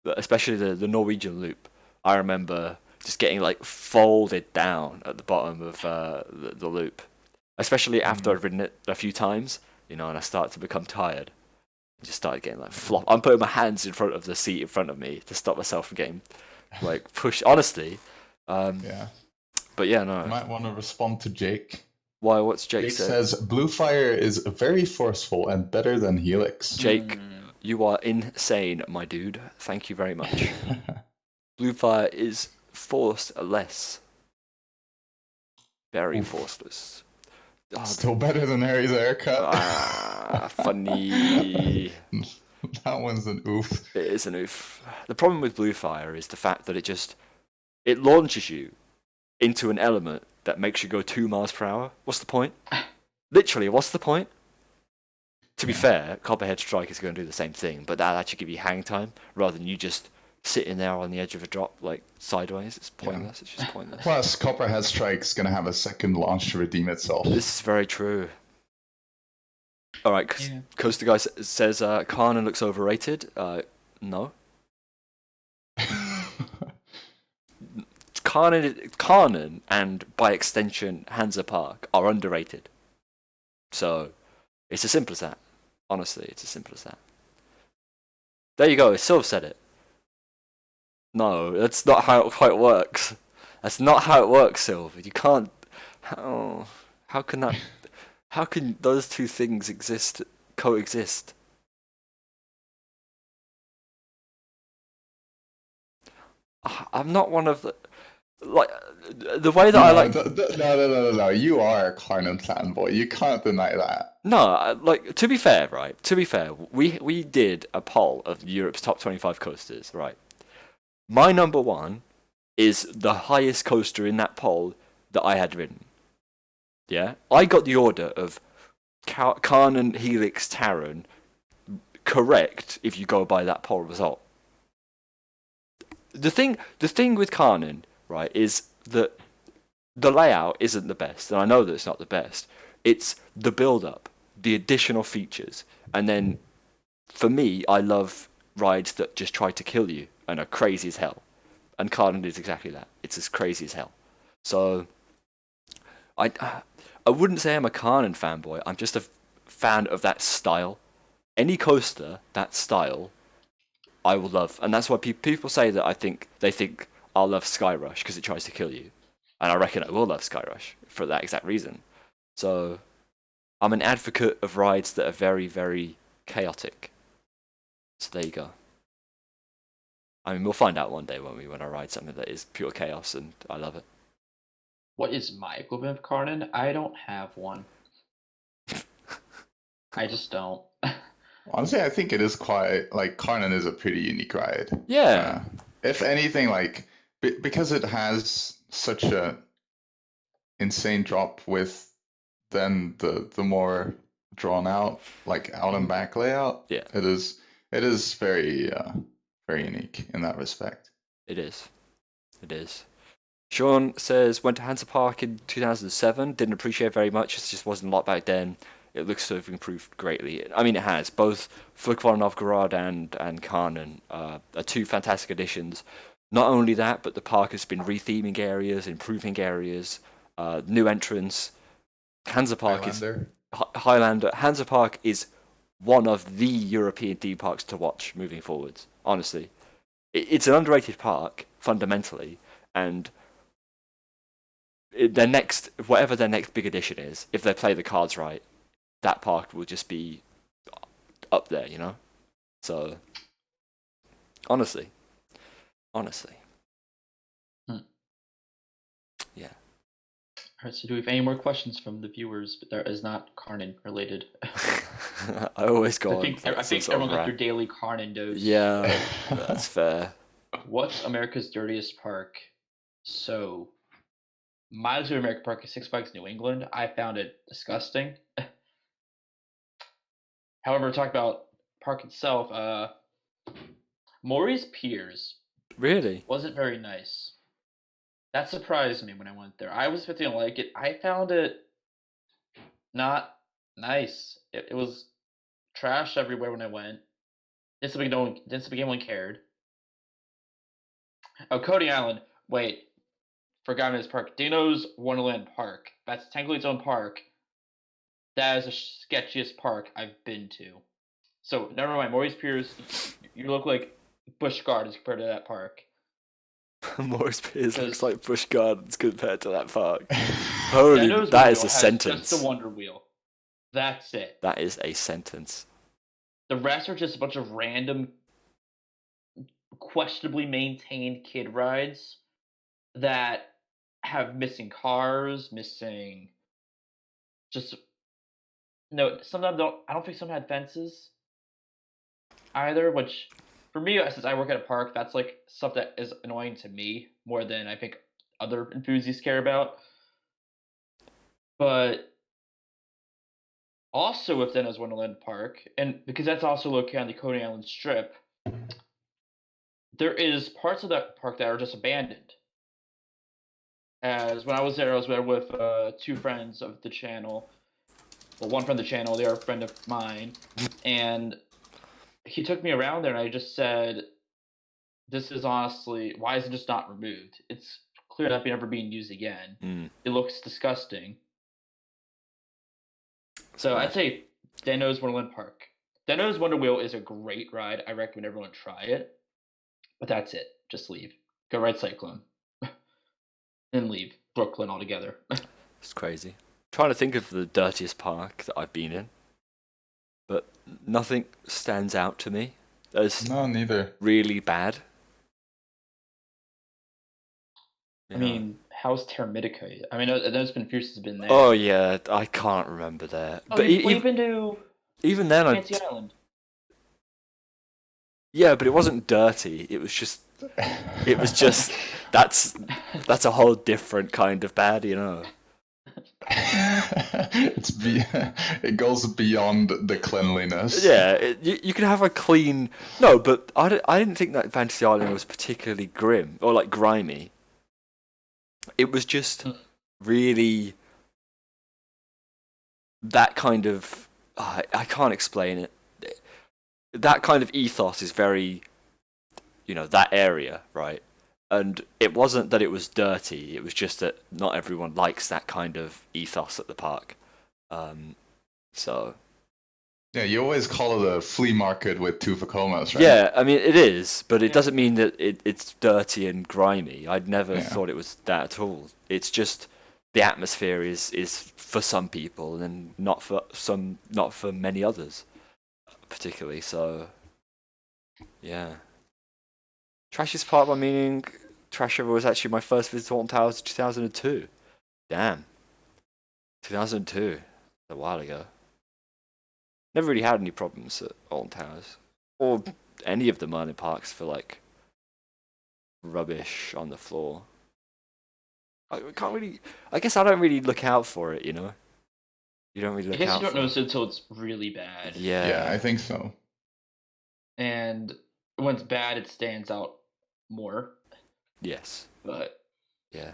Especially the Norwegian loop. I remember just getting like folded down at the bottom of the loop, especially after I'd ridden it a few times, and I started to become tired. I just started getting like flop. I'm putting my hands in front of the seat in front of me to stop myself from getting like pushed. Honestly, But yeah, no. You might want to respond to Jake. Why? What's Jake Jake said? says Blue Fire is very forceful and better than Helix. Jake, you are insane, my dude. Thank you very much. Blue Fire is forceless. Very forceless. Oh, still better than Harry's haircut. Funny. That one's an oof. It is an oof. The problem with Blue Fire is the fact that it launches you into an element that makes you go 2 miles per hour. What's the point? Literally, what's the point? To be fair, Copperhead Strike is going to do the same thing, but that'll actually give you hang time rather than you just sitting there on the edge of a drop, like sideways. It's pointless. It's just pointless. Plus, Copperhead Strike's going to have a second launch to redeem itself. This is very true. All right, Coaster Guy says Karnan looks overrated. No. Karnan and by extension Hansa Park are underrated. So it's as simple as that. Honestly, it's as simple as that. There you go. Sylv said it. No, that's not how it quite works. That's not how it works, Sylv. You can't. How can that? How can those two things coexist? I'm not one of the. Like the way that I like. No. You are a Karnan fanboy. You can't deny that. No, like to be fair, right? To be fair, we did a poll of Europe's top 25 coasters, right? My number one is the highest coaster in that poll that I had ridden. Yeah, I got the order of Karnan, Helix, Taron correct if you go by that poll result. The thing with Karnan, right, is that the layout isn't the best, and I know that it's not the best. It's the build-up, the additional features, and then for me, I love rides that just try to kill you and are crazy as hell. And Karnan is exactly that. It's as crazy as hell. So I wouldn't say I'm a Karnan fanboy. I'm just a fan of that style. Any coaster, that style, I will love, and that's why people say that they think I'll love Skyrush because it tries to kill you, and I reckon I will love Skyrush for that exact reason. So I'm an advocate of rides that are very, very chaotic. So there you go. I mean, we'll find out one day, won't we, when I ride something that is pure chaos, and I love it. What is my equivalent of Karnan? I don't have one. I just don't. Honestly, I think it is quite, like, Karnan is a pretty unique ride. Yeah. If anything, like, because it has such a insane drop width than the more drawn out, like, out and back layout. Yeah. It is very very unique in that respect. It is. Sean says, went to Hansa Park in 2007, didn't appreciate it very much, it just wasn't a lot back then. It looks to have improved greatly. I mean, it has. Both Flugvall Novgorod and Karnan are two fantastic additions. Not only that, but the park has been retheming areas, improving areas, new entrants. Hansa Park Highlander. Hansa Park is one of the European theme parks to watch moving forwards, honestly. It's an underrated park, fundamentally, and whatever their next big addition is, if they play the cards right, that park will just be up there, you know? So, honestly. Yeah. Alright, so do we have any more questions from the viewers? But there is not Karnan related. I always go I think everyone got their daily Karnan dose. Yeah, that's fair. What's America's dirtiest park? So, my Zoo American Park is Six Flags New England. I found it disgusting. However, talk about park itself. Maury's Piers. Really? Wasn't very nice. That surprised me when I went there. I was expecting to like it. I found it not nice. It was trash everywhere when I went. Didn't seem anyone cared. Oh, Coney Island. Wait, forgot his park. Dino's Wonderland Park. That's technically its own park. That is the sketchiest park I've been to. So never mind. Maury's Piers. You look like Busch Gardens compared to that park. Maury's Piers looks like Busch Gardens compared to that park. Holy, that is a sentence. Just the Wonder Wheel. That's it. That is a sentence. The rest are just a bunch of random, questionably maintained kid rides that have missing cars, missing just no. Some of them don't. I don't think some had fences either. Which, for me, since I work at a park, that's like stuff that is annoying to me more than I think other enthusiasts care about. But also within as Wonderland Park, and because that's also located on the Coney Island Strip, there is parts of that park that are just abandoned. As when I was there with two friends of the channel. Well, one friend of the channel, they are a friend of mine, and he took me around there, and I just said, "This is honestly, why is it just not removed? It's clear that never being used again. It looks disgusting." So I'd say Dano's Wonderland Park. Dano's Wonder Wheel is a great ride. I recommend everyone try it. But that's it. Just leave. Go ride Cyclone. And leave Brooklyn altogether. It's crazy. I'm trying to think of the dirtiest park that I've been in. But nothing stands out to me as neither. Really bad. Yeah. I mean, how's Termitica? I mean, those been fierce has been there. Oh yeah, I can't remember that. Oh, but you've been to even then, Fancy Island. Yeah, but it wasn't dirty. It was just that's a whole different kind of bad, you know. It goes beyond the cleanliness. Yeah, you can have a clean. No, but I didn't think that Fantasy Island was particularly grim or like grimy. It was just really that kind of. I can't explain it. That kind of ethos is very, that area, right? And it wasn't that it was dirty, it was just that not everyone likes that kind of ethos at the park. So, Yeah, you always call it a flea market with two Vacomas, right? Yeah, I mean it is, but it doesn't mean that it's dirty and grimy. I'd never Yeah. thought it was that at all. It's just the atmosphere is for some people and not for many others, particularly. So yeah, trashiest part of my meaning. Trash River was actually my first visit to Alton Towers in 2002. Damn, 2002, a while ago. Never really had any problems at Alton Towers or any of the Merlin parks for like rubbish on the floor. I can't really. I guess I don't really look out for it. You know, you don't really I look guess out you don't for notice it. it until it's really bad. Yeah, Yeah, I think so. And when it's bad, it stands out more. yes, But yeah.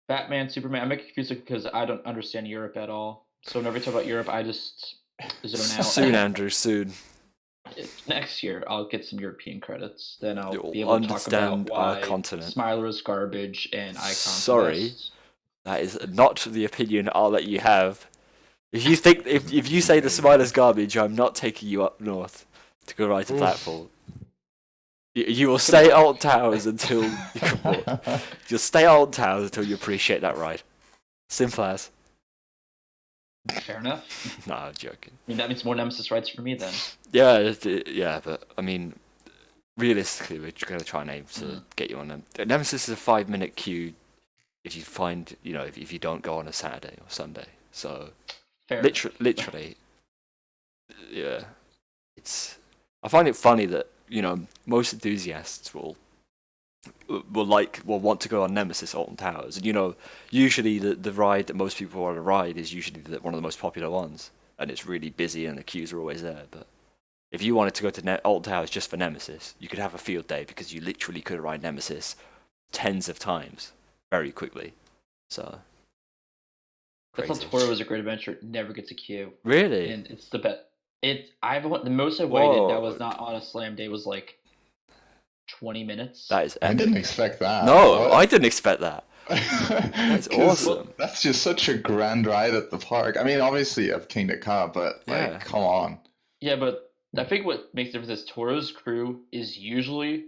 Batman, Superman, I'm making confused because I don't understand Europe at all. So whenever you talk about Europe, I just zone out. Soon, Andrew, soon. Next year, I'll get some European credits. Then I'll You'll be able to talk about understand our why continent. Smiler is garbage and Icon's Sorry, best. that is not the opinion I'll let you have. If you think if you say the Smiler's garbage, I'm not taking you up north to go ride to Blackpool. You will stay at Alton Towers until you come on. You'll stay at Alton Towers until you appreciate that ride. Simple as. Fair enough. No, I'm joking. I mean, that means more Nemesis rides for me then. Yeah, but I mean, realistically, we're going to try and aim to get you on them. Nemesis is a 5-minute queue if you find, if you don't go on a Saturday or Sunday. So, Fair literally, yeah. I find it funny that, most enthusiasts will want to go on Nemesis Alton Towers. And, usually the ride that most people want to ride is usually one of the most popular ones. And it's really busy and the queues are always there. But if you wanted to go to Alton Towers just for Nemesis, you could have a field day because you literally could ride Nemesis tens of times very quickly. So. I thought Toro was a great adventure. It never gets a queue. Really? And it's the best. The most I waited that was not on a slam day was like 20 minutes. That is epic. I didn't expect that. No, What? I didn't expect that. That's awesome. That's just such a grand ride at the park. I mean, obviously you have King to Cup, but like, come on. Yeah, but I think what makes the difference is Toro's crew is usually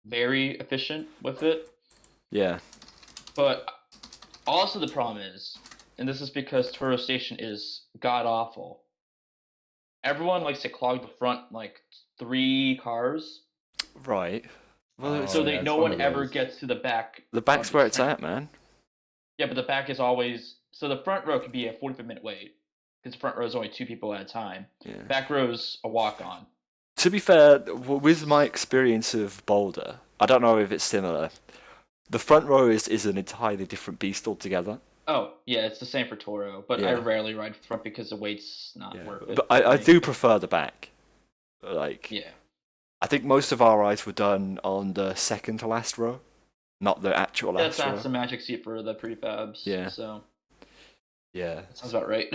very efficient with it. Yeah. But also the problem is, and this is because Toro Station is god awful. Everyone likes to clog the front like 3 cars. Right. Well, so no one ever gets to the back. The back's where it's at, man. Yeah, but the back is always so the front row could be a 45-minute wait because the front row is only 2 people at a time. Yeah. Back row's a walk-on. To be fair, with my experience of Boulder, I don't know if it's similar. The front row is an entirely different beast altogether. Oh, yeah, it's the same for Toro, but I rarely ride front because the wait's not worth it. But I do prefer the back. Like, yeah. I think most of our rides were done on the second to last row, not the actual last row. That's the magic seat for the prefabs. Yeah. So. Yeah. That sounds about right.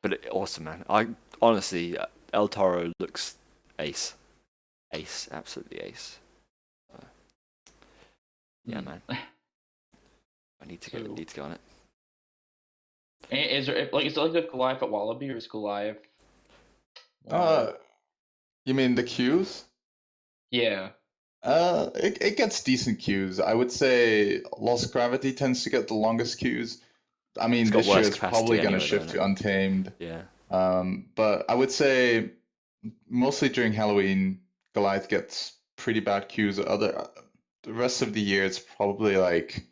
But awesome, man. I honestly, El Toro looks ace, absolutely ace. Yeah, man. I need to go on it. Is it like the Goliath at Wallaby or is Goliath? You mean the queues? Yeah. It gets decent queues. I would say Lost Gravity tends to get the longest queues. I mean, this year it's probably going to shift to Untamed. Yeah. But I would say mostly during Halloween, Goliath gets pretty bad queues. The rest of the year, it's probably like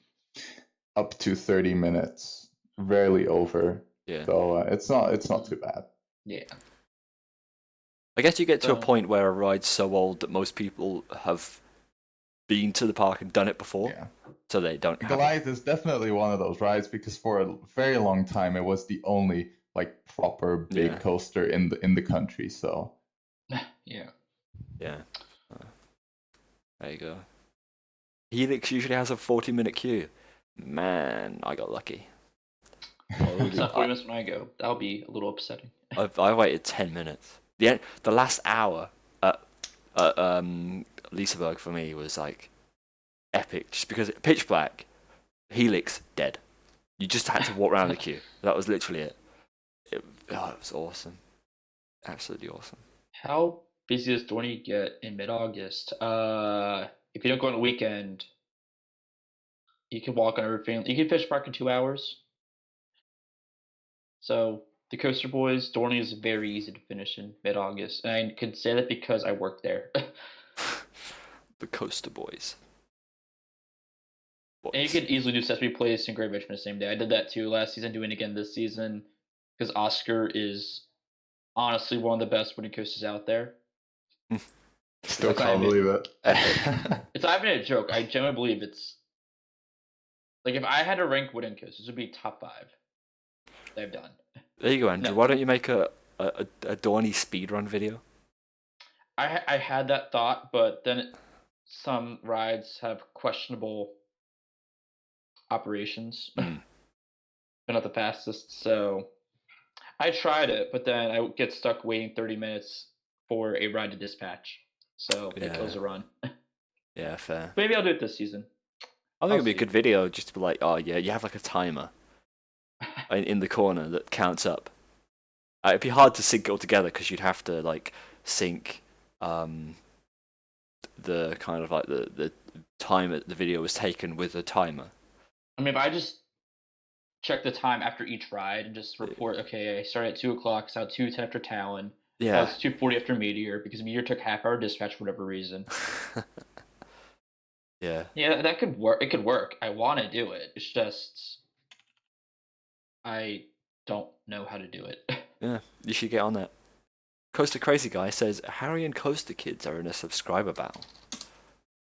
up to 30 minutes, rarely over. Yeah. So it's not too bad. Yeah. I guess you get to a point where a ride's so old that most people have been to the park and done it before. Yeah. So they don't. Goliath is definitely one of those rides because for a very long time it was the only like proper big coaster in the country. So. Yeah. Yeah. There you go. Helix usually has a 40-minute queue. Man, I got lucky. It's not 40 minutes when I go. That'll be a little upsetting. I waited 10 minutes. The last hour at Liseberg for me was like epic, just because pitch black, Helix dead. You just had to walk around the queue. That was literally it. it was awesome. Absolutely awesome. How busy does Dorney get in mid-August? If you don't go on a weekend, you can walk on everything. You can fish park in 2 hours. So the Coaster Boys, Dorney is very easy to finish in mid-August, and I can say that because I work there. The Coaster Boys. And you could easily do Sesame Place and Great Richmond the same day. I did that too last season, doing it again this season, because Oscar is honestly one of the best wooden coasters out there. Still can't believe it. It's not even a joke. I genuinely believe it's like if I had to rank wooden coasters, it would be top 5 that I've done. There you go, Andrew. No. Why don't you make a Dorney speedrun video? I had that thought, but then some rides have questionable operations. They're not the fastest, so I tried it, but then I would get stuck waiting 30 minutes for a ride to dispatch. So it kills the run. Yeah, fair. Maybe I'll do it this season. I think it'd be a good video just to be like, oh yeah, you have like a timer in the corner that counts up. It'd be hard to sync it all together because you'd have to like sync the kind of like the time the video was taken with the timer. I mean, if I just check the time after each ride and just report, okay, I started at 2 o'clock, so 2:10 after Talon. Yeah. It's 2:40 after Meteor because Meteor took half-hour dispatch for whatever reason. Yeah. Yeah, that could work. It could work. I want to do it. It's just I don't know how to do it. Yeah, you should get on that. Coaster Crazy Guy says Harry and Coaster Kids are in a subscriber battle.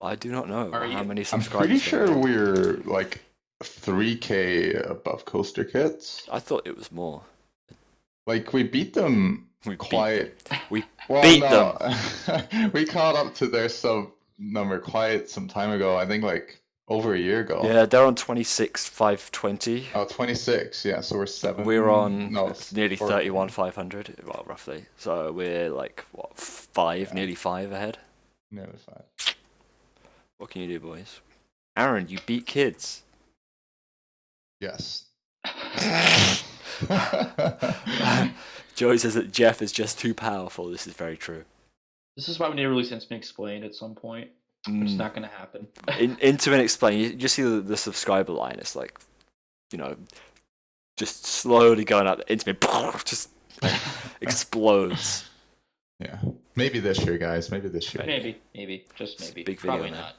I do not know how many subscribers. I'm pretty sure we're like 3K above Coaster Kids. I thought it was more. Like we beat them We quite. beat them. We caught up to their sub number quite some time ago. I think like over a year ago. Yeah, they're on 26,520. Oh, 26. Yeah, so we're 7. We're on nearly 4, 31,500. Well, roughly. So we're like what 5, nearly 5 ahead. Nearly 5. What can you do, boys? Aron, you beat kids. Yes. Joey says that Jeff is just too powerful. This is very true. This is why we need to release Instant Explained at some point. It's not going to happen. Into and Explain, you just see the subscriber line. It's like, just slowly going up. Intimate just explodes. Yeah. Maybe this year, guys. Maybe this year. Maybe. Just maybe. Big video, probably not.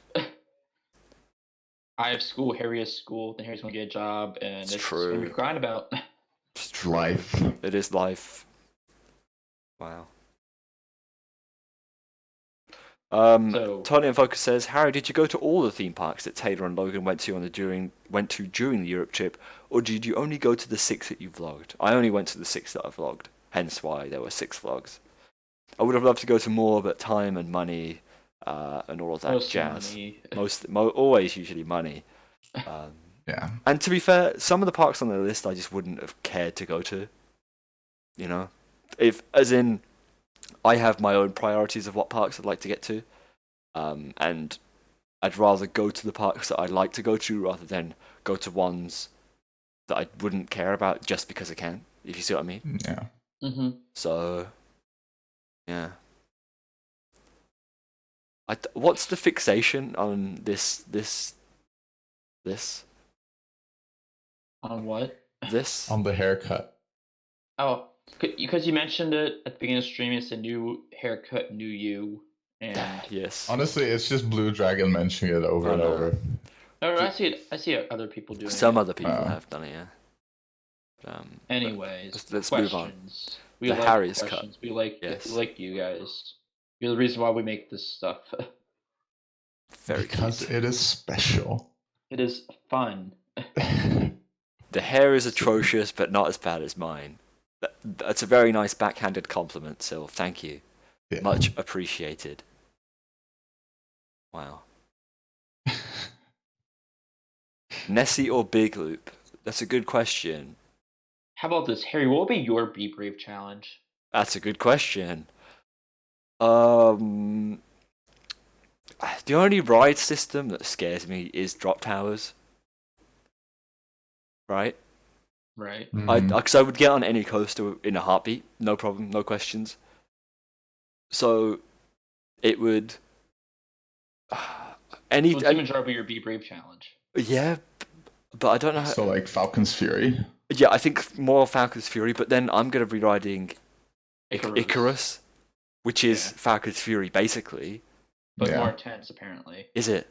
I have school, Harry has school, then Harry's going to get a job, and it's true. Going to be crying about. It's life. It is life. Wow. Tony and Focus says, Harry, did you go to all the theme parks that Taylor and Logan went to during the Europe trip, or did you only go to the 6 that you vlogged? I only went to the 6 that I vlogged, hence why there were 6 vlogs. I would have loved to go to more, but time and money and all of that jazz. Always usually money. Yeah. And to be fair, some of the parks on the list I just wouldn't have cared to go to. I have my own priorities of what parks I'd like to get to, and I'd rather go to the parks that I'd like to go to rather than go to ones that I wouldn't care about just because I can. If you see what I mean? Yeah. Mm-hmm. So, yeah. What's the fixation on this? On what? This? On the haircut. Oh, because you mentioned it at the beginning of the stream, it's a new haircut, new you, and yes. Honestly, it's just Blue Dragon mentioning it over and over. No, I see it. I see other people doing it. Some other people have done it, yeah. Anyways, let's move on. We the like Harry's questions. cut. We like you guys. You're the reason why we make this stuff. Because it is special. It is fun. The hair is atrocious, but not as bad as mine. That's a very nice backhanded compliment, Sil. Thank you. Yeah. Much appreciated. Wow. Nessie or Big Loop? That's a good question. How about this, Harry? What will be your Be Brave challenge? That's a good question. The only ride system that scares me is drop towers. Right? Right. Because I would get on any coaster in a heartbeat, no problem, no questions. So it would It's even enjoyable your Be Brave challenge. Yeah, but I don't know. So like Falcon's Fury. Yeah, I think more Falcon's Fury, but then I'm gonna be riding Icarus, which is Falcon's Fury basically, but more intense apparently. Is it?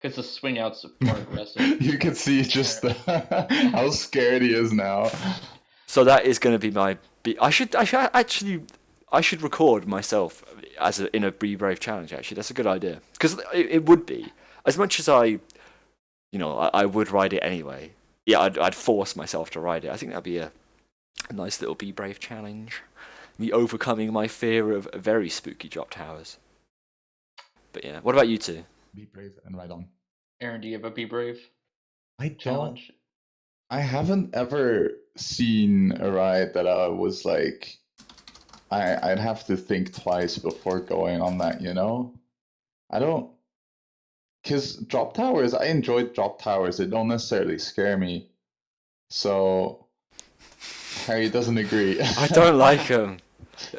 Because the swing out's more aggressive. You can see just how scared he is now. So that is going to be my. I should record myself in a Be Brave challenge. Actually, that's a good idea because it would be as much as I would ride it anyway. Yeah, I'd force myself to ride it. I think that'd be a nice little Be Brave challenge. Me overcoming my fear of very spooky drop towers. But yeah, what about you two? Be brave and ride on. Aaron, do you have a Be Brave challenge? I haven't ever seen a ride that I was like, I'd have to think twice before going on that, you know? I don't, because drop towers, I enjoy drop towers. They don't necessarily scare me. So, Harry doesn't agree. I don't like them.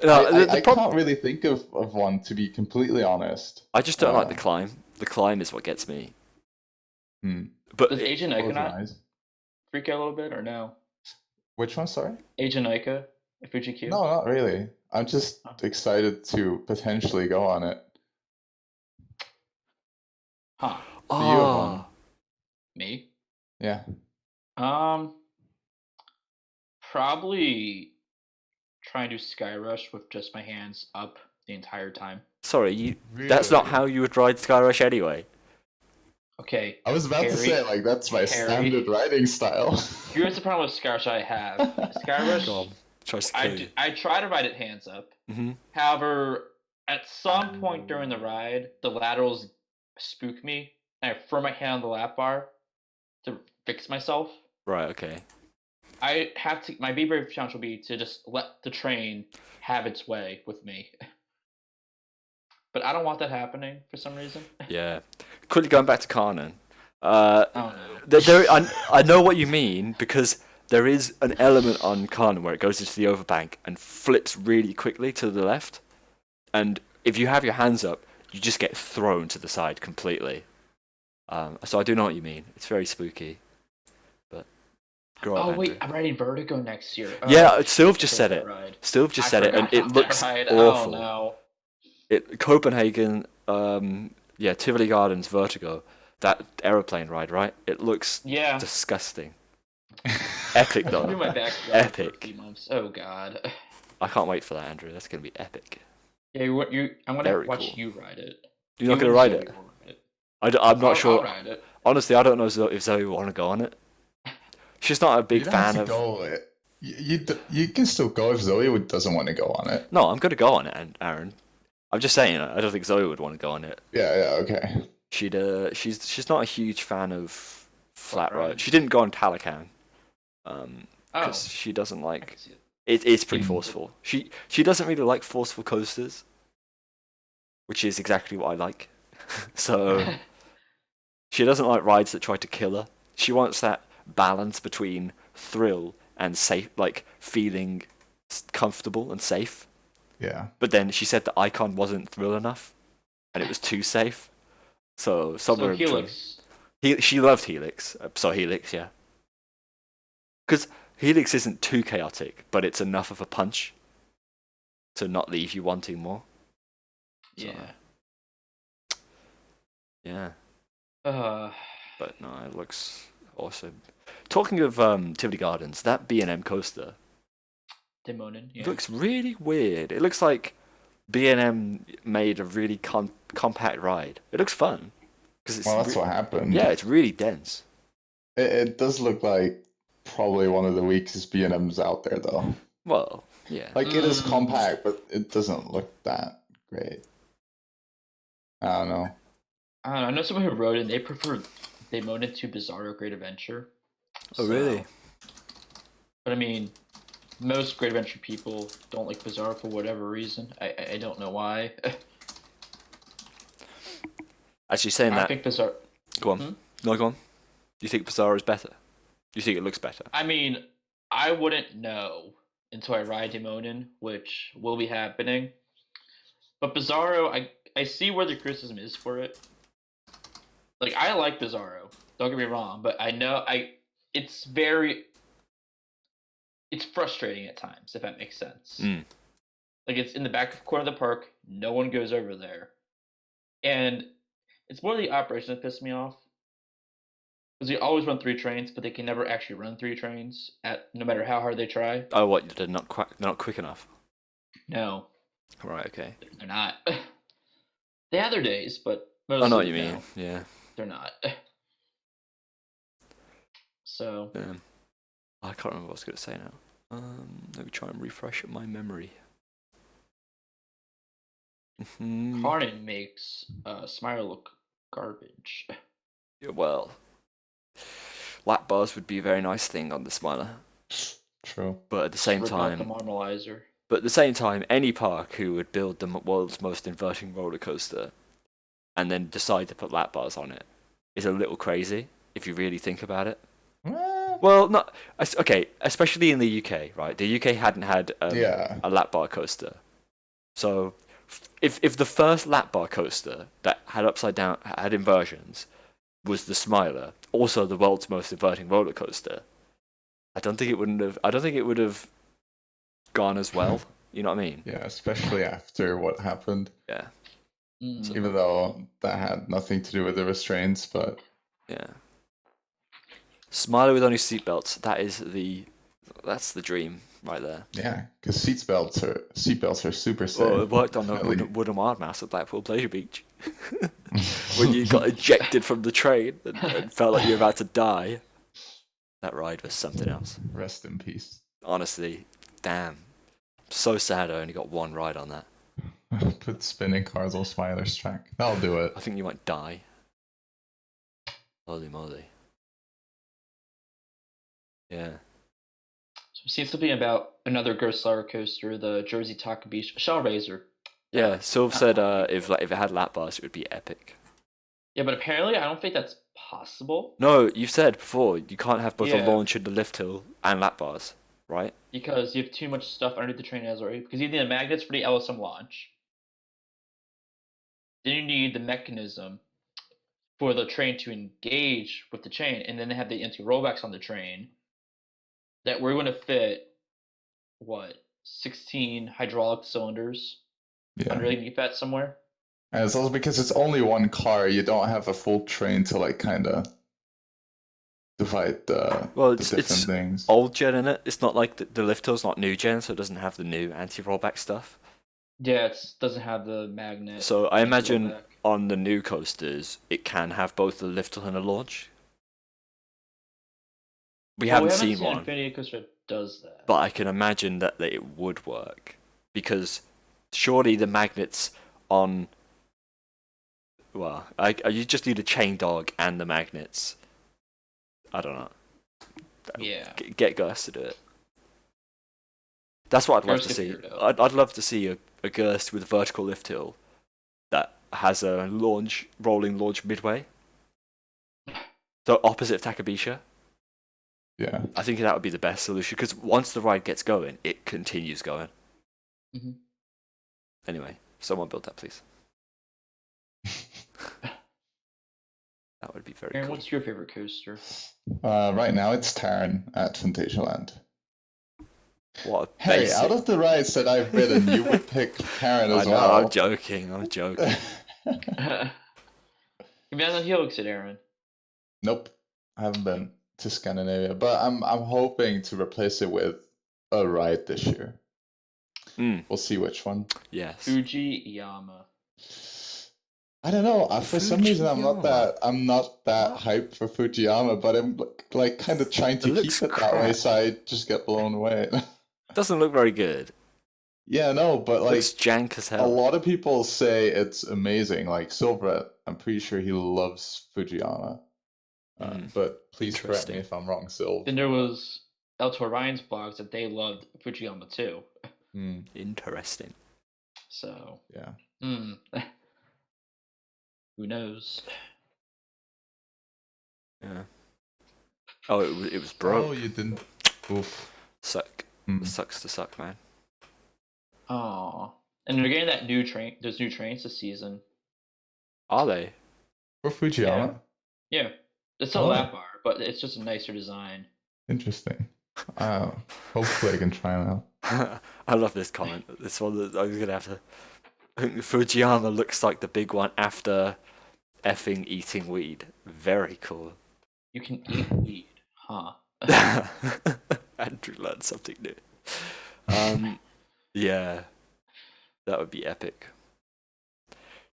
No, I can't really think of one, to be completely honest. I just don't like the climb. The climb is what gets me. But does Agent Ica not freak out a little bit, or no? Which one, sorry? Agent Ica, Fuji-Q? No, not really. I'm just excited to potentially go on it. Huh. Do you have one? Me? Yeah. Probably try and do Sky Rush with just my hands up the entire time. Sorry, that's not how you would ride Sky Rush anyway. Okay. I was about to say, like, that's my standard riding style. Here's the problem with Sky Rush I have. Sky Rush, I try to ride it hands up. Mm-hmm. However, at some point during the ride, the laterals spook me, and I throw my hand on the lap bar to fix myself. Right, okay. I have to. My Be Brave challenge will be to just let the train have its way with me. But I don't want that happening for some reason. Yeah. Quickly going back to Kanon. Oh no. I know what you mean because there is an element on Kanon where it goes into the overbank and flips really quickly to the left, and if you have your hands up, you just get thrown to the side completely. So I do know what you mean. It's very spooky. Oh wait, I'm riding Vertigo next year. Yeah, Sylv just said it. Sylv just said it, and it looks awful. Oh no. Copenhagen, Tivoli Gardens Vertigo, that aeroplane ride, right? It looks disgusting. Epic though. Do my back epic. For a few months. Oh god. I can't wait for that, Andrew. That's gonna be epic. Yeah, I'm gonna watch you ride it. You're not gonna ride it? I'm not sure. I'll ride it. Honestly, I don't know if Zoe will want to go on it. She's not a big fan of. You can still go if Zoe doesn't want to go on it. No, I'm going to go on it, Aaron. I'm just saying, I don't think Zoe would want to go on it. Yeah, okay. She's not a huge fan of flat ride. She didn't go on Talakan. Because she doesn't like. It's pretty forceful. She doesn't really like forceful coasters, which is exactly what I like. So she doesn't like rides that try to kill her. She wants that balance between thrill and safe, like feeling comfortable and safe. Yeah. But then she said the Icon wasn't thrill enough, and it was too safe. So somewhere. So Helix. She loved Helix. Helix, yeah. Because Helix isn't too chaotic, but it's enough of a punch to not leave you wanting more. So, yeah. But no, it looks awesome. Talking of Tivoli Gardens, that B&M coaster looks really weird. It looks like B&M made a really compact ride. It looks fun. That's what happened. Yeah, it's really dense. It does look like probably one of the weakest B&Ms out there, though. Well, yeah. Like, it is compact, but it doesn't look that great. I don't know. I know someone who rode it, they mowed it to Bizarro Great Adventure. Oh, really? But I mean, most Great Adventure people don't like Bizarro for whatever reason. I don't know why. Actually, saying that. I think Bizarro. Go on. No, go on. Do you think Bizarro is better? You think it looks better? I mean, I wouldn't know until I ride Demonin, which will be happening. But Bizarro, I see where the criticism is for it. Like, I like Bizarro. Don't get me wrong, but I know it's frustrating at times, if that makes sense. Like, it's in the back corner of the park. No one goes over there. And it's more the operation that pissed me off. Because they always run 3 trains, but they can never actually run 3 trains, no matter how hard they try. Oh, what? They're not quick enough? No. Right, okay. They're not. They have their days, but I know what you mean, yeah. They're not. So... I can't remember what I was going to say now. Let me try and refresh my memory. Carnan makes Smile look garbage. Yeah, well, lap bars would be a very nice thing on the Smiler. True. But at the same time, the Marmalizer. But at the same time, any park who would build the world's most inverting roller coaster and then decide to put lap bars on it is a little crazy if you really think about it. Well, not okay, especially in the UK, right? The UK hadn't had a lap bar coaster, so if the first lap bar coaster that had had inversions was the Smiler, also the world's most inverting roller coaster, I don't think it would have gone as well. You know what I mean? Yeah, especially after what happened. Yeah. Even though that had nothing to do with the restraints, but yeah. Smiler with only seatbelts. That's the dream right there. Yeah, because seatbelts are super safe. Well, it worked on the wooden wild mouse at Blackpool Pleasure Beach when you got ejected from the train and felt like you were about to die. That ride was something else. Rest in peace. Honestly, damn. So sad I only got one ride on that. Put spinning cars on Smiler's track. That'll do it. I think you might die. Holy moly. Yeah. So it seems to be about another Ghost roller coaster, the Jersey Takabishi Shellraiser. Yeah, Sylv said if it had lap bars, it would be epic. Yeah, but apparently I don't think that's possible. No, you've said before you can't have both a launch and the lift hill and lap bars, right? Because you have too much stuff underneath the train as already. Because you need the magnets for the LSM launch. Then you need the mechanism for the train to engage with the chain, and then they have the anti-rollbacks on the train that we're going to fit 16 hydraulic cylinders underneath that somewhere. And it's also because it's only one car, you don't have a full train to like kind of divide the different things. Old gen in it. It's not like the lift hill's not new gen, so it doesn't have the new anti-rollback stuff. Yeah, it doesn't have the magnet. So I imagine on the new coasters, it can have both the lift hill and a launch. We haven't seen one. Infinity coaster does that. But I can imagine that it would work because surely the magnets on. Well, you just need a chain dog and the magnets. I don't know. Yeah. Get Gus to do it. That's what I'd love to see. I'd love to see a Gurst with a vertical lift hill that has a rolling launch midway. So opposite of Takabisha. Yeah. I think that would be the best solution because once the ride gets going, it continues going. Mm-hmm. Anyway, someone build that, please. That would be very Aaron, cool. what's your favorite coaster? Right now it's Taron at Phantasialand. What a Hey, out of the rides that I've ridden, you would pick Taron as well. I'm joking. You've been on Helix at Aaron. Nope, I haven't been to Scandinavia, but I'm hoping to replace it with a ride this year. We'll see which one. Yes. Fujiyama. I don't know. For some reason, I'm not that hyped for Fujiyama, but I'm like kind of trying to keep it that way, so I just get blown away. Doesn't look very good. Yeah, no, but like looks jank as hell. A lot of people say it's amazing. Like Stirrat, I'm pretty sure he loves Fujiyama. But please correct me if I'm wrong, Sylv. Then there was El Ryan's blogs that they loved Fujiyama too. Interesting. So yeah. Who knows? Yeah. Oh, it was broke. Oh, you didn't. Oof. Sucks to suck, man. Oh, and they're getting that new train. There's new trains this season. Are they? For Fujiyama? Yeah. It's still a lap bar, but it's just a nicer design. Interesting. Hopefully I can try them out. I love this comment. This one that I was gonna have to. I think Fujiyama looks like the big one after effing eating weed. Very cool. You can eat weed, huh? Andrew learned something new. Yeah, that would be epic.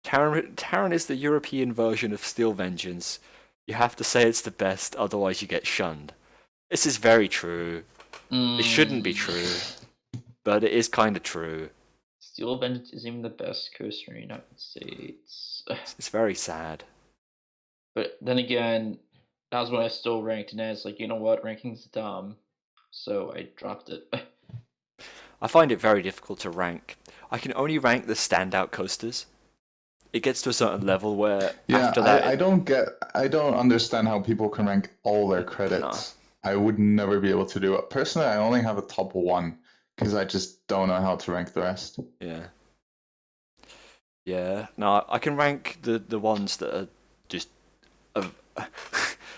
Taran is the European version of Steel Vengeance. You have to say it's the best, otherwise you get shunned. This is very true. It shouldn't be true, but it is kind of true. Steel Vengeance isn't even the best coaster in the United States. It's very sad. But then again, that was when I still ranked, and it's like, you know what, ranking's dumb, so I dropped it. I find it very difficult to rank. I can only rank the standout coasters. It gets to a certain level where after that, I don't understand how people can rank all their credits. No. I would never be able to do it. Personally, I only have a top 1 because I just don't know how to rank the rest. Yeah. No, I can rank the ones that are just,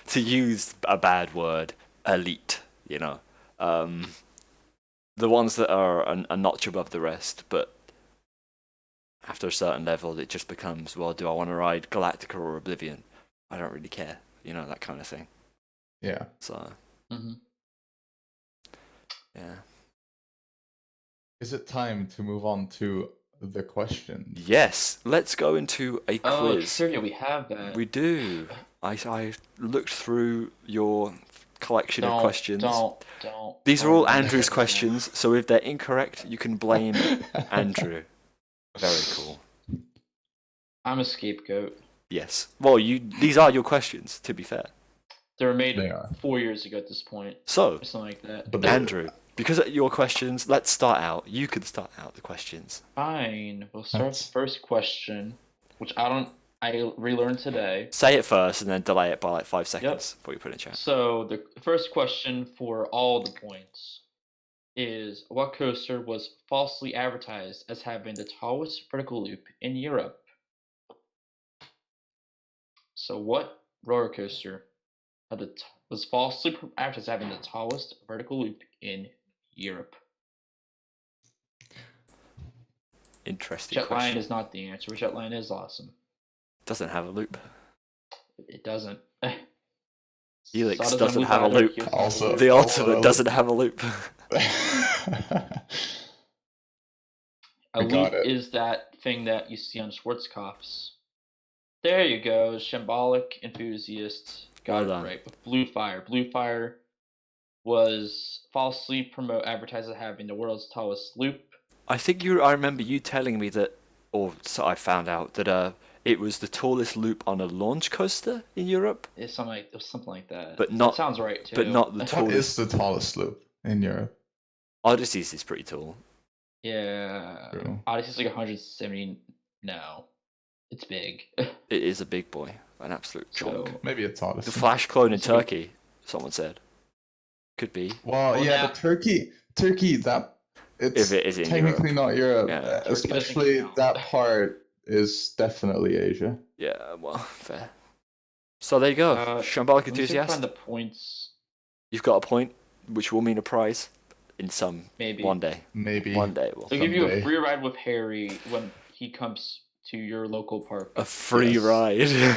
to use a bad word, elite. You know, the ones that are a notch above the rest, but after a certain level, it just becomes, well, do I want to ride Galactica or Oblivion? I don't really care, you know, that kind of thing. Yeah. So. Yeah. Is it time to move on to the questions? Yes, let's go into a quiz. Sure, yeah, we have that. We do. I looked through your collection of questions. These are all Andrew's questions, so if they're incorrect, you can blame Andrew. Very cool. I'm a scapegoat. Yes. Well, these are your questions, to be fair. They were made 4 years ago at this point. So, something like that. But Andrew, because of your questions, let's start out. You can start out the questions. Fine. We'll start with the first question, which I relearned today. Say it first and then delay it by like 5 seconds before you put it in chat. So the first question for all the points is, what coaster was falsely advertised as having the tallest vertical loop in Europe? So what roller coaster was falsely advertised as having the tallest vertical loop in Europe? Interesting Jetline question. is not the answer. Jetline is awesome. Doesn't have a loop. It doesn't. Helix doesn't have a loop. Also, the Ultimate doesn't have a loop. A loop is that thing that you see on Schwarzkopf's. There you go, Shambolic enthusiast. Got it right. With Blue Fire. Blue Fire was falsely advertised as having the world's tallest loop. I remember you telling me that, or so I found out that it was the tallest loop on a launch coaster in Europe. It was something like that. But not, that sounds right too. But not the tallest. What is the tallest loop in Europe? Odyssey's is pretty tall. Yeah. True. Odyssey's like 170 now. It's big. It is a big boy. An absolute chunk. Maybe it's Odyssey. The Flash clone in Turkey, someone said. Could be. Well, yeah, but Turkey, it's technically not Europe. Yeah, especially that part is definitely Asia. Yeah, well, fair. So there you go. Shambolic enthusiast. Find the points. You've got a point, which will mean a prize in one day. Maybe. One day. They'll give you a free ride with Harry when he comes to your local park. A free ride.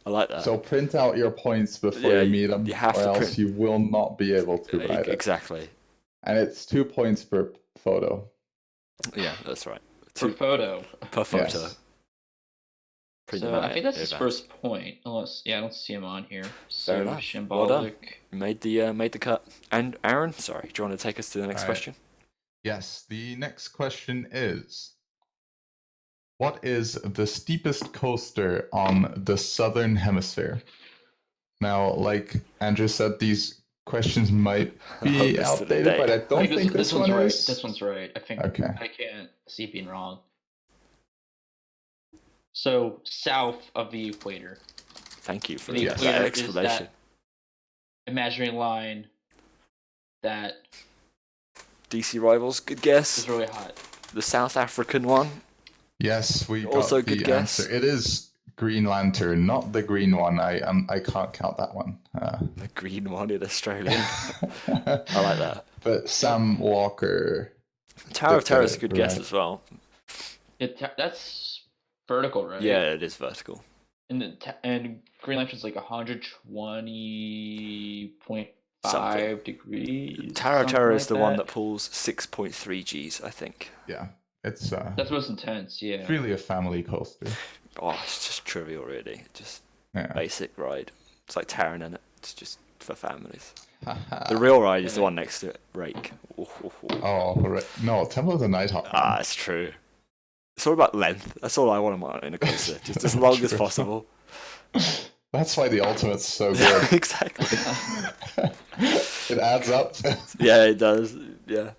I like that. So print out your points before you meet them, or else you will not be able to ride it. Exactly. And it's 2 points per photo. Yeah, that's right. Per photo. Per photo. Yes. So I think that's his first point, unless I don't see him on here. So fair enough. Shambolic. Well done. Made the cut. And Aron, sorry, do you want to take us to the next question? Yes. The next question is, what is the steepest coaster on the southern hemisphere? Now, like Andrew said, these questions might be outdated, but I don't think this one right. is. This one's right. I think I can't see being wrong. So, south of the equator. Thank you for that explanation. imaginary line that DC Rivals, good guess. is really hot. The South African one. Yes, we Also got good the guess. answer. It is Green Lantern, not the green one. I can't count that one. The green one in Australia. I like that. But Sam Walker. Tower of Terror is a good guess as well. That's vertical, right? Yeah, it is vertical. And Green Lantern's like 120.5 degrees. Tower of Terror is the one that pulls 6.3 Gs, I think. Yeah, it's that's most intense. Yeah, it's really a family coaster. Oh, it's just trivial, really. Just basic ride. It's like Terran in it. It's just for families. The real ride is the one next to it, Rake. Oh, right. No, Temple of the Nighthawk. It's true. It's all about length. That's all I want in a coaster. Just as long as possible. That's why the Ultimate's so good. Exactly. It adds up. Yeah, it does. Yeah.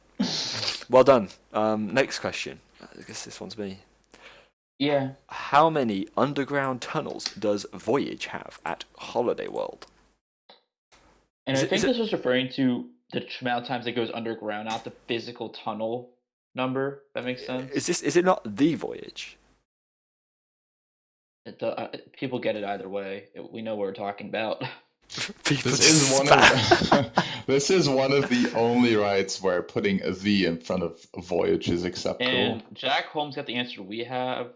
Well done. Next question. I guess this one's me. Yeah. How many underground tunnels does Voyage have at Holiday World? And I think this was referring to the amount of times it goes underground, not the physical tunnel number. That makes sense. Is it not the Voyage? People get it either way. We know what we're talking about. This is one of the only rides where putting a V in front of Voyage is acceptable. And Jack Holmes got the answer we have.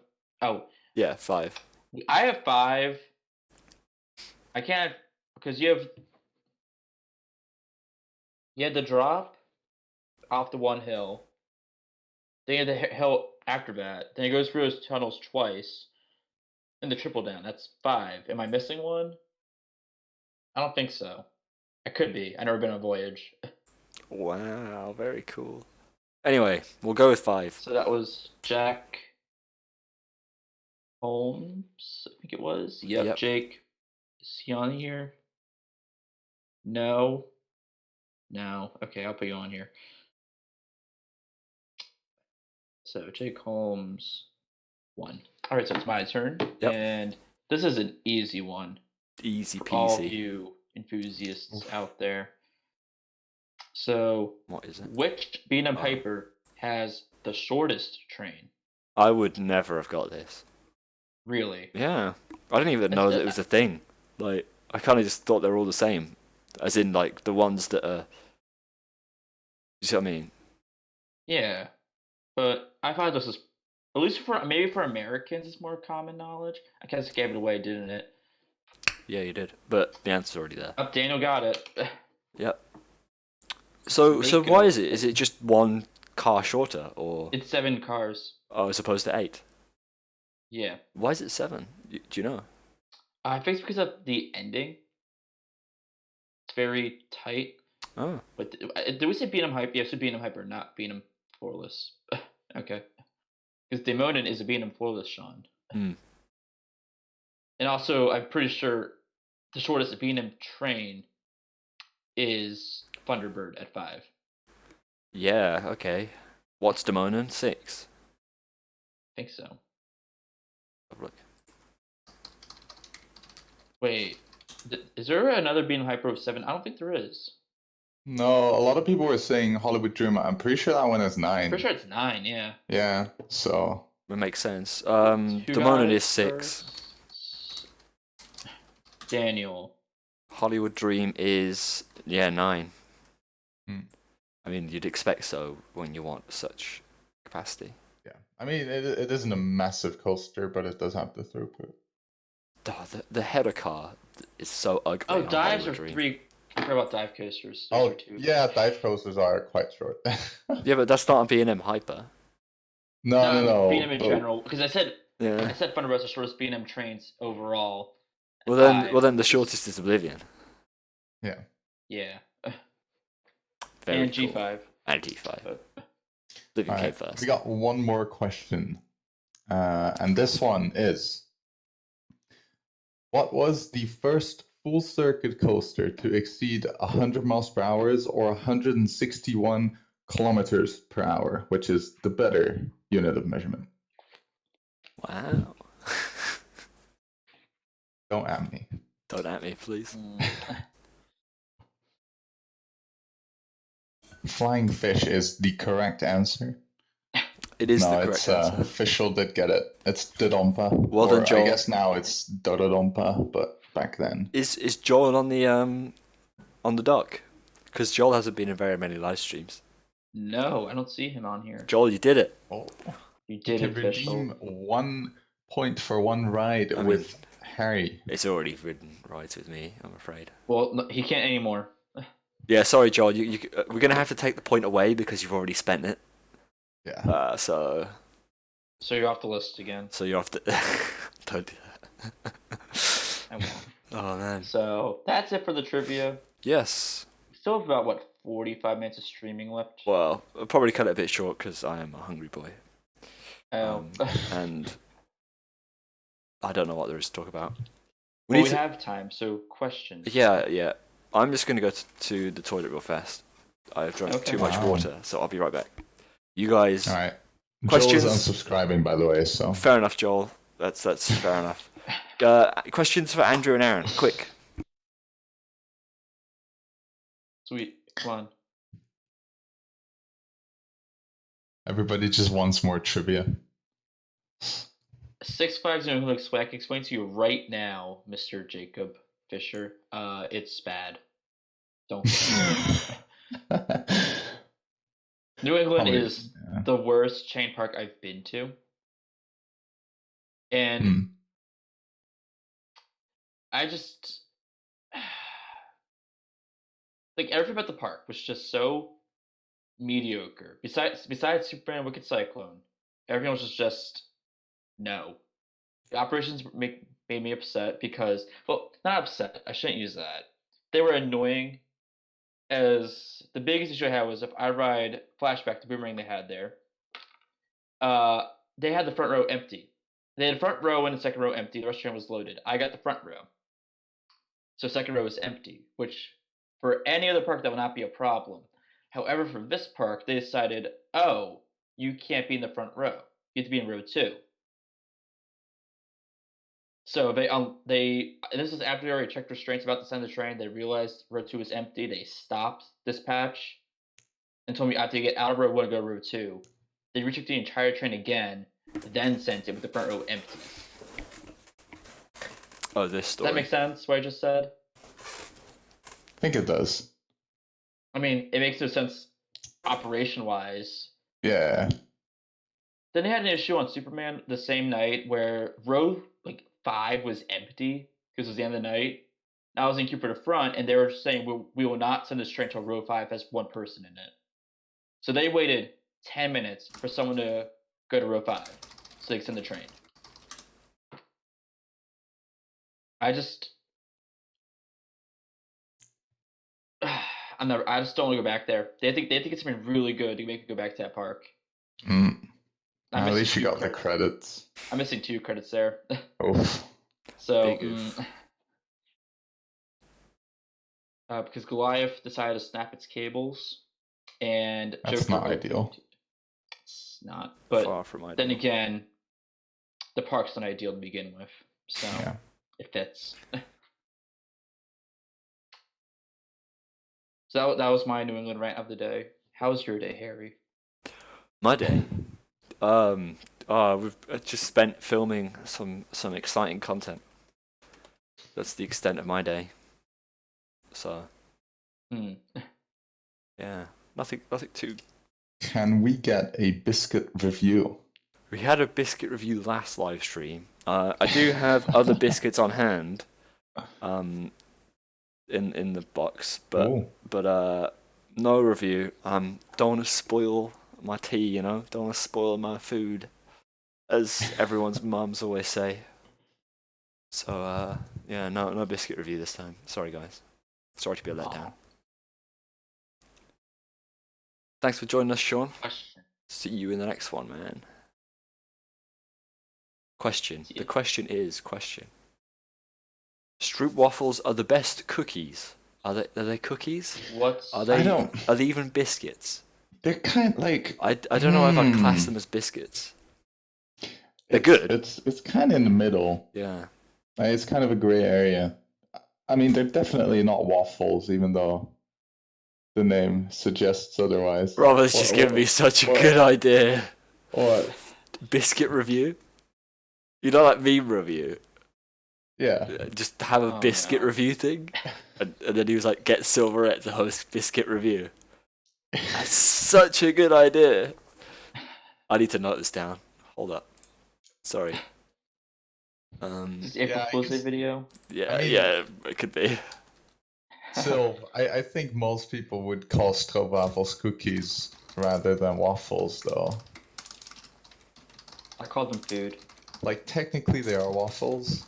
Oh. Yeah, 5. I have 5. I can't, because you had the drop off the one hill. Then you had the hill after that. Then it goes through those tunnels twice. And the triple down. That's 5. Am I missing one? I don't think so. I could be. I've never been on Voyage. Wow, very cool. Anyway, we'll go with 5. So that was Jack Holmes, I think it was. Yep. Jake. Is he on here? No. Okay, I'll put you on here. So Jake Holmes 1. All right, so it's my turn. Yep. And this is an easy one. Easy peasy. For all of you enthusiasts out there. So, what is it? Which Beat-'em Hyper has the shortest train? I would never have got this. Really? Yeah. I didn't even know that it was a thing. Like, I kind of just thought they were all the same. As in, like, the ones that are... You see what I mean? Yeah. But I thought this was... At least maybe for Americans, it's more common knowledge. I kind of gave it away, didn't it? Yeah, you did. But the answer's already there. Oh, Daniel got it. Yep. So why is it? Is it just one car shorter, or... It's 7 cars. Oh, as opposed to 8? Yeah. Why is it 7? Do you know? I think it's because of the ending. It's very tight. Oh. But did we say Beat-'em Hyper? Yes, it's Beat-'em Hyper, not Beat-'em Floorless. Okay. Because Demonin is a Beat-'em Floorless, Sean. Mm. And also, I'm pretty sure the shortest Beat-'em train is Thunderbird at 5. Yeah, okay. What's Demonin? 6? I think so. Look. Wait, is there another Beat-'em Hyper of 7? I don't think there is. No, a lot of people were saying Hollywood Dream. I'm pretty sure that one is 9. Pretty sure it's 9, yeah. Yeah, so... It makes sense. Demonin is 6. Daniel. Hollywood Dream is, 9. Hmm. I mean, you'd expect so when you want such capacity. Yeah, I mean, it isn't a massive coaster, but it does have the throughput. The header car is so ugly. Oh, dives are 3. I forgot about dive coasters. Oh, yeah, dive coasters are quite short. Yeah, but that's not a B&M Hyper. No. B&M in general, because I said Thunderbird's the shortest B&M trains overall. Well then, the shortest is Oblivion. Yeah. Yeah. Very and cool. G5. And G5. Oblivion came first. We got one more question, and this one is: what was the first full circuit coaster to exceed 100 miles per hour or 161 kilometers per hour, which is the better unit of measurement? Wow. Don't at me. Don't at me, please. Flying fish is the correct answer. It is the correct answer. Official did get it. It's Dodonpa. Well done, Joel. I guess now it's Dodonpa, but back then. Is Joel on the dock? Because Joel hasn't been in very many live streams. No, I don't see him on here. Joel, you did it. Oh, you did it. Redeem 1 point for one ride with Harry. It's already ridden rides with me, I'm afraid. Well, no, he can't anymore. Yeah, sorry, Joel. We're gonna have to take the point away because you've already spent it. Yeah. So you're off the list again. So you're off the. Don't do that. I won't. Oh man. So that's it for the trivia. Yes. We still have about 45 minutes of streaming left. Well, I'll probably cut it a bit short because I am a hungry boy. Oh. And I don't know what there is to talk about. We have time, so questions. Yeah. I'm just gonna go to the toilet real fast. I've drunk too much water, so I'll be right back. You guys. All right. Questions? Joel's unsubscribing, by the way. So. Fair enough, Joel. That's fair enough. Questions for Andrew and Aaron, quick. Sweet, come on. Everybody just wants more trivia. 6 Flags New England Swag explain to you right now, Mr. Jacob Fisher. It's bad. Don't. New England is the worst chain park I've been to. And I just like everything about the park was just so mediocre. Besides Superman Wicked Cyclone, everything was just no. The operations made me upset because, well, not upset. I shouldn't use that. They were annoying. As the biggest issue I had was if I ride Flashback, the boomerang they had there, they had the front row empty. They had the front row and the second row empty. The restaurant was loaded. I got the front row. So second row is empty, which for any other park that would not be a problem. However, for this park, they decided, oh, you can't be in the front row. You have to be in row 2. So they and this is after they already checked restraints about to send the train. They realized row 2 was empty. They stopped dispatch and told me I have to get out of row 1 and go to row 2. They rechecked the entire train again, then sent it with the front row empty. Oh, this story. Does that make sense, what I just said? I think it does. I mean, it makes no sense operation-wise. Yeah. Then they had an issue on Superman the same night where row 5 was empty because it was the end of the night. And I was in queue for the front, and they were saying we will not send this train until row 5 has 1 person in it. So they waited 10 minutes for someone to go to row 5 so they could send the train. I just don't want to go back there. They think it's something really good to make me go back to that park. At least you got the credits. I'm missing 2 credits there. Oof. So, because Goliath decided to snap its cables, and that's Joker not ideal. It's not, but far from ideal. Then again, the park's not ideal to begin with, so it fits. So that was my New England rant of the day. How was your day, Harry? My day? We've just spent filming some exciting content. That's the extent of my day. So. Yeah, nothing too. Can we get a biscuit review? We had a biscuit review last live stream. I do have other biscuits on hand. In the box, but no review. Don't want to spoil my tea, don't want to spoil my food, as everyone's mums always say. So no biscuit review this time. Sorry guys, sorry to be a letdown. Thanks for joining us, Sean. See you in the next one, man. Question. The question is Stroop waffles are the best cookies. Are they cookies? Are they even biscuits? They're kind of like I don't know if I'd class them as biscuits. They're good. It's kind of in the middle. Yeah. It's kind of a gray area. I mean, they're definitely not waffles, even though the name suggests otherwise. Robert's just giving me such a good idea. What? Biscuit review? You know, like meme review? Yeah. Just have a biscuit review thing. And then he was like, get Silverette to host biscuit review. That's such a good idea. I need to note this down. Hold up. Sorry. Is April Fool's Day video? Yeah, yeah, it could be. So, I think most people would call stroopwafels cookies rather than waffles, though. I call them food. Like, technically they are waffles.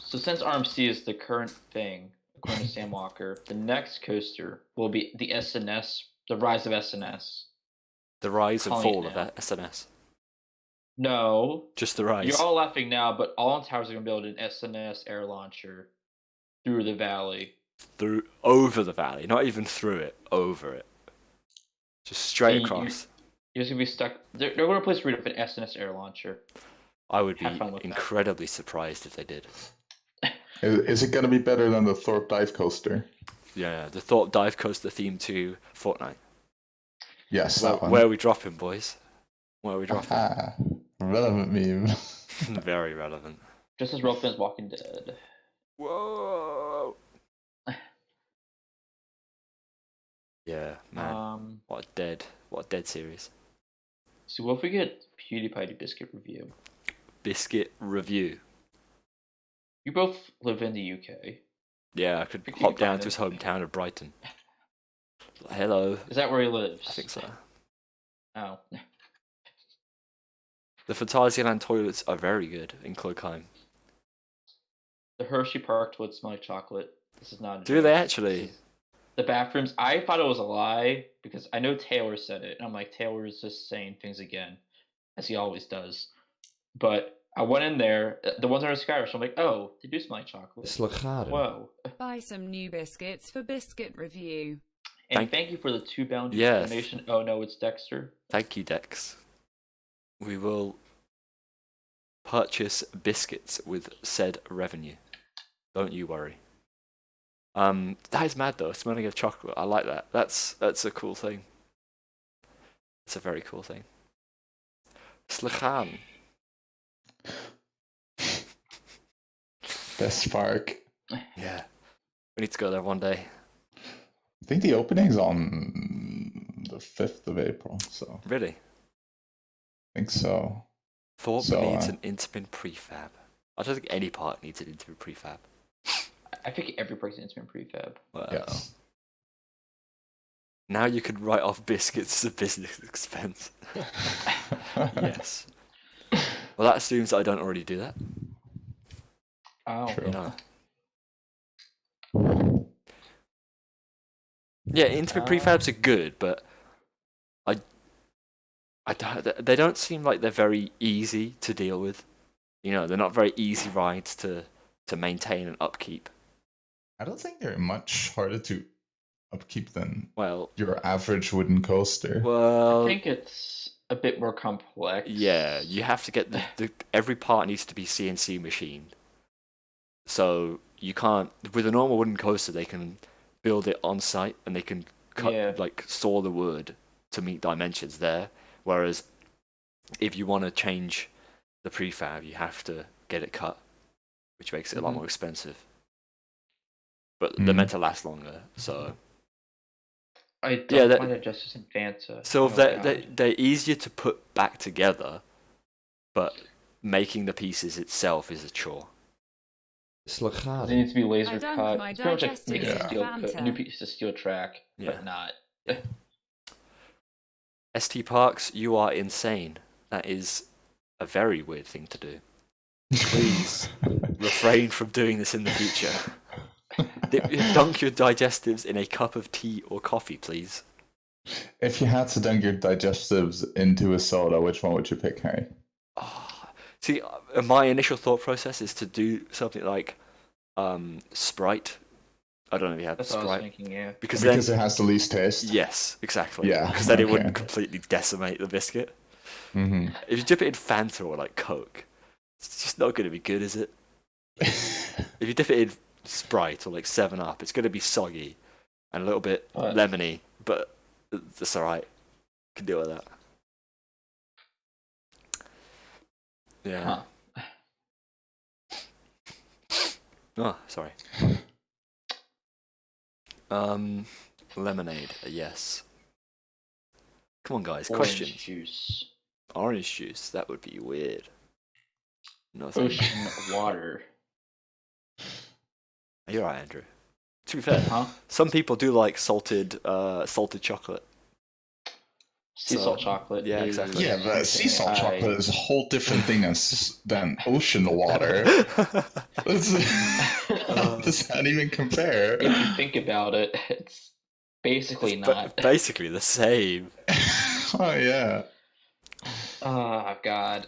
So since RMC is the current thing, according to Sam Walker, the next coaster will be the SNS, the rise of SNS. The rise and fall of SNS. No. Just the rise. You're all laughing now, but All Towers are going to build an SNS air launcher through the valley. Over the valley, not even through it, over it. Just straight across. You're just going to be stuck. They're going to replace Rudolph an SNS air launcher. I would be incredibly surprised if they did. Is it going to be better than the Thorpe Dive Coaster? Yeah, the Thorpe Dive Coaster theme to Fortnite. Yes, that one. Where are we dropping, boys? Where are we dropping? Relevant meme. Very relevant. Just as relevant as Walking Dead. Whoa! Yeah, man. What a dead series. So what if we get PewDiePie to Biscuit Review? Biscuit Review. You both live in the UK. Yeah, I could hop down to his hometown of Brighton. Hello. Is that where he lives? I think so. Oh. The Phantasialand toilets are very good in Cloakheim. The Hershey Park toilets smell like chocolate. This is not a Do joke. they actually? The bathrooms, I thought it was a lie because I know Taylor said it. And I'm like, Taylor is just saying things again, as he always does. But I went in there, the ones on the Skyrush, I'm like, oh, they do smell like chocolate. Whoa. Buy some new biscuits for Biscuit Review. And thank you for the £2 donation. Oh no, it's Dexter. Thank you, Dex. We will purchase biscuits with said revenue. Don't you worry. That is mad though, smelling of chocolate. I like that. That's a cool thing. It's a very cool thing. Slachan. Best park. Yeah. We need to go there one day. I think the opening's on the 5th of April, so. Really? I think so. Thorpe needs an Intamin prefab. I don't think any park needs an Intamin prefab. I think every person needs an Intamin prefab. Well, yes. Now you can write off biscuits as a business expense. Yes. Well, that assumes that I don't already do that. Oh. True. You know. Yeah, Intamin prefabs are good, but they don't seem like they're very easy to deal with. You know, they're not very easy rides to maintain and upkeep. I don't think they're much harder to upkeep than Well, your average wooden coaster. Well, I think it's a bit more complex. Yeah, you have to get every part needs to be CNC machined. So you can't with a normal wooden coaster. They can build it on site and they can saw the wood to meet dimensions there. Whereas if you want to change the prefab, you have to get it cut, which makes it a lot more expensive. But they're meant to last longer, so. I don't find it just as advanced. So they're easier to put back together, but making the pieces itself is a chore. It needs to be laser cut. It's pretty much like making a new piece of steel track, but not. ST Parks, you are insane. That is a very weird thing to do. Please refrain from doing this in the future. Dunk your digestives in a cup of tea or coffee, please. If you had to dunk your digestives into a soda, which one would you pick, Harry? See, my initial thought process is to do something like Sprite. I don't know if you have That's Sprite. what I was thinking, yeah. Because it has the least taste? Yes, exactly. Yeah. Because then it wouldn't completely decimate the biscuit. Mm-hmm. If you dip it in Fanta or like Coke, it's just not going to be good, is it? If you dip it in Sprite or like 7-Up. It's going to be soggy and a little bit lemony, but that's alright. Can deal with that. Yeah. Oh, sorry. Lemonade, yes. Come on, guys. Questions. Orange juice. That would be weird. No, ocean water. You're right, Andrew. To be fair, some people do like salted chocolate. Sea salt chocolate. Yeah, exactly. Yeah, but sea salt chocolate is a whole different thing than ocean water. Does that even compare? If you think about it, it's basically not. Basically the same. Oh, yeah. Oh, God.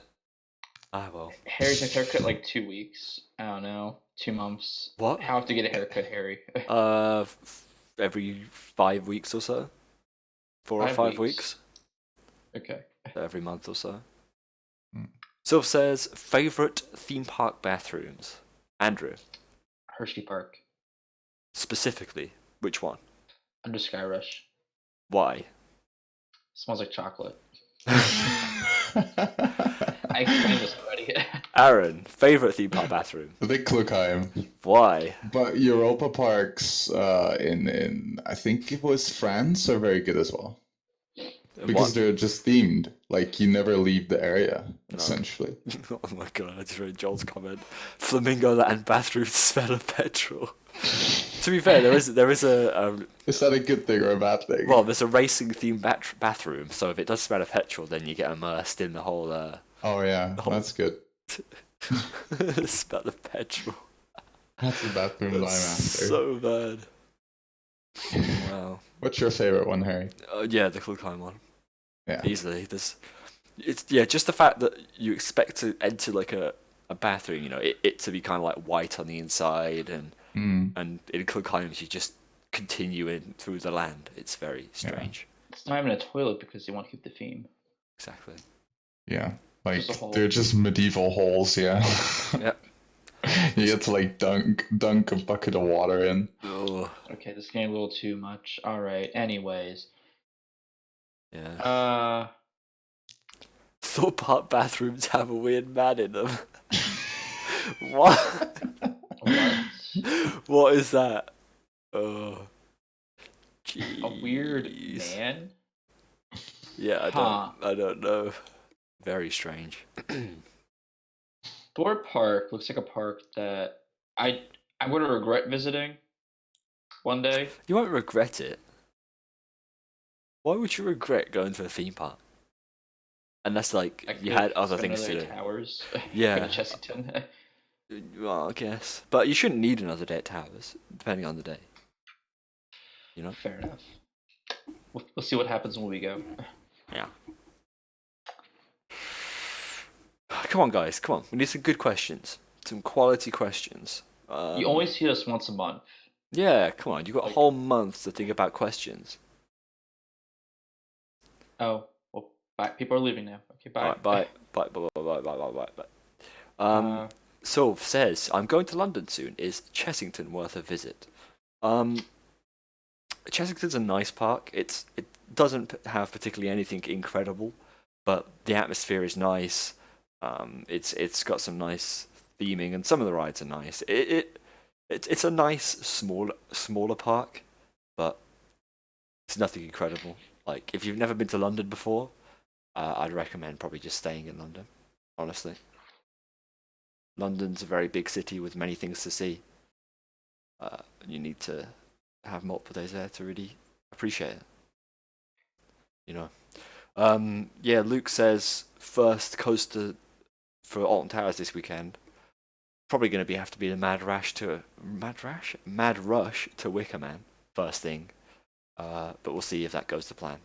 Well. Harry's had a haircut like 2 weeks. I don't know. 2 months. What? How to get a haircut, Harry? Every 5 weeks or so. 4 or 5 weeks. Okay. Every month or so. Sylph says, favourite theme park bathrooms? Andrew. Hershey Park. Specifically, which one? Under Sky Rush. Why? Smells like chocolate. I explained this already. Aron, favourite theme park bathroom? The Klugheim. Why? But Europa parks in I think it was France are very good as well. Because they're just themed. Like, you never leave the area, essentially. Oh my god, I just read Joel's comment. Flamingo and bathrooms smell of petrol. To be fair, there is a... Is that a good thing or a bad thing? Well, there's a racing-themed bathroom, so if it does smell of petrol, then you get immersed in the whole... Oh yeah, that's good. Smell of petrol. That's the bathroom I'm after. So bad. Wow. What's your favorite one, Harry? Yeah, the Klugheim one. Yeah. Easily. It's just the fact that you expect to enter like a bathroom, it to be kind of like white on the inside, and in Klugheims you just continue in through the land. It's very strange. Yeah. It's not even a toilet because they want to keep the theme. Exactly. Yeah, like they're just medieval holes. Yeah. Yep. You get to like dunk a bucket of water in. Oh. Okay, this is getting a little too much. All right. Anyways. Yeah. Thought park bathrooms have a weird man in them. What? What is that? Oh. Jeez. A weird man? Yeah, I don't know. Very strange. Thorpe Park looks like a park that I'm going to regret visiting one day. You won't regret it. Why would you regret going to a theme park? Unless, like you had other things to do. Towers. Yeah. Chessington. Well, I guess. But you shouldn't need another day at Towers, depending on the day. Fair enough. We'll see what happens when we go. Yeah. Come on, guys. Come on. We need some good questions. Some quality questions. You only see us once a month. Yeah, come on. You've got a whole month to think about questions. Oh, well, bye. People are leaving now. Okay, bye. Bye. Sylph says, I'm going to London soon. Is Chessington worth a visit? Chessington's a nice park. It doesn't have particularly anything incredible, but the atmosphere is nice. It's got some nice theming, and some of the rides are nice. It's a nice smaller park, but it's nothing incredible. Like, if you've never been to London before, I'd recommend probably just staying in London, honestly. London's a very big city with many things to see. You need to have multiple days there to really appreciate it. Yeah, Luke says first coaster for Alton Towers this weekend. Probably going to have to be the Mad Rush to Wicker Man first thing. But we'll see if that goes to plan.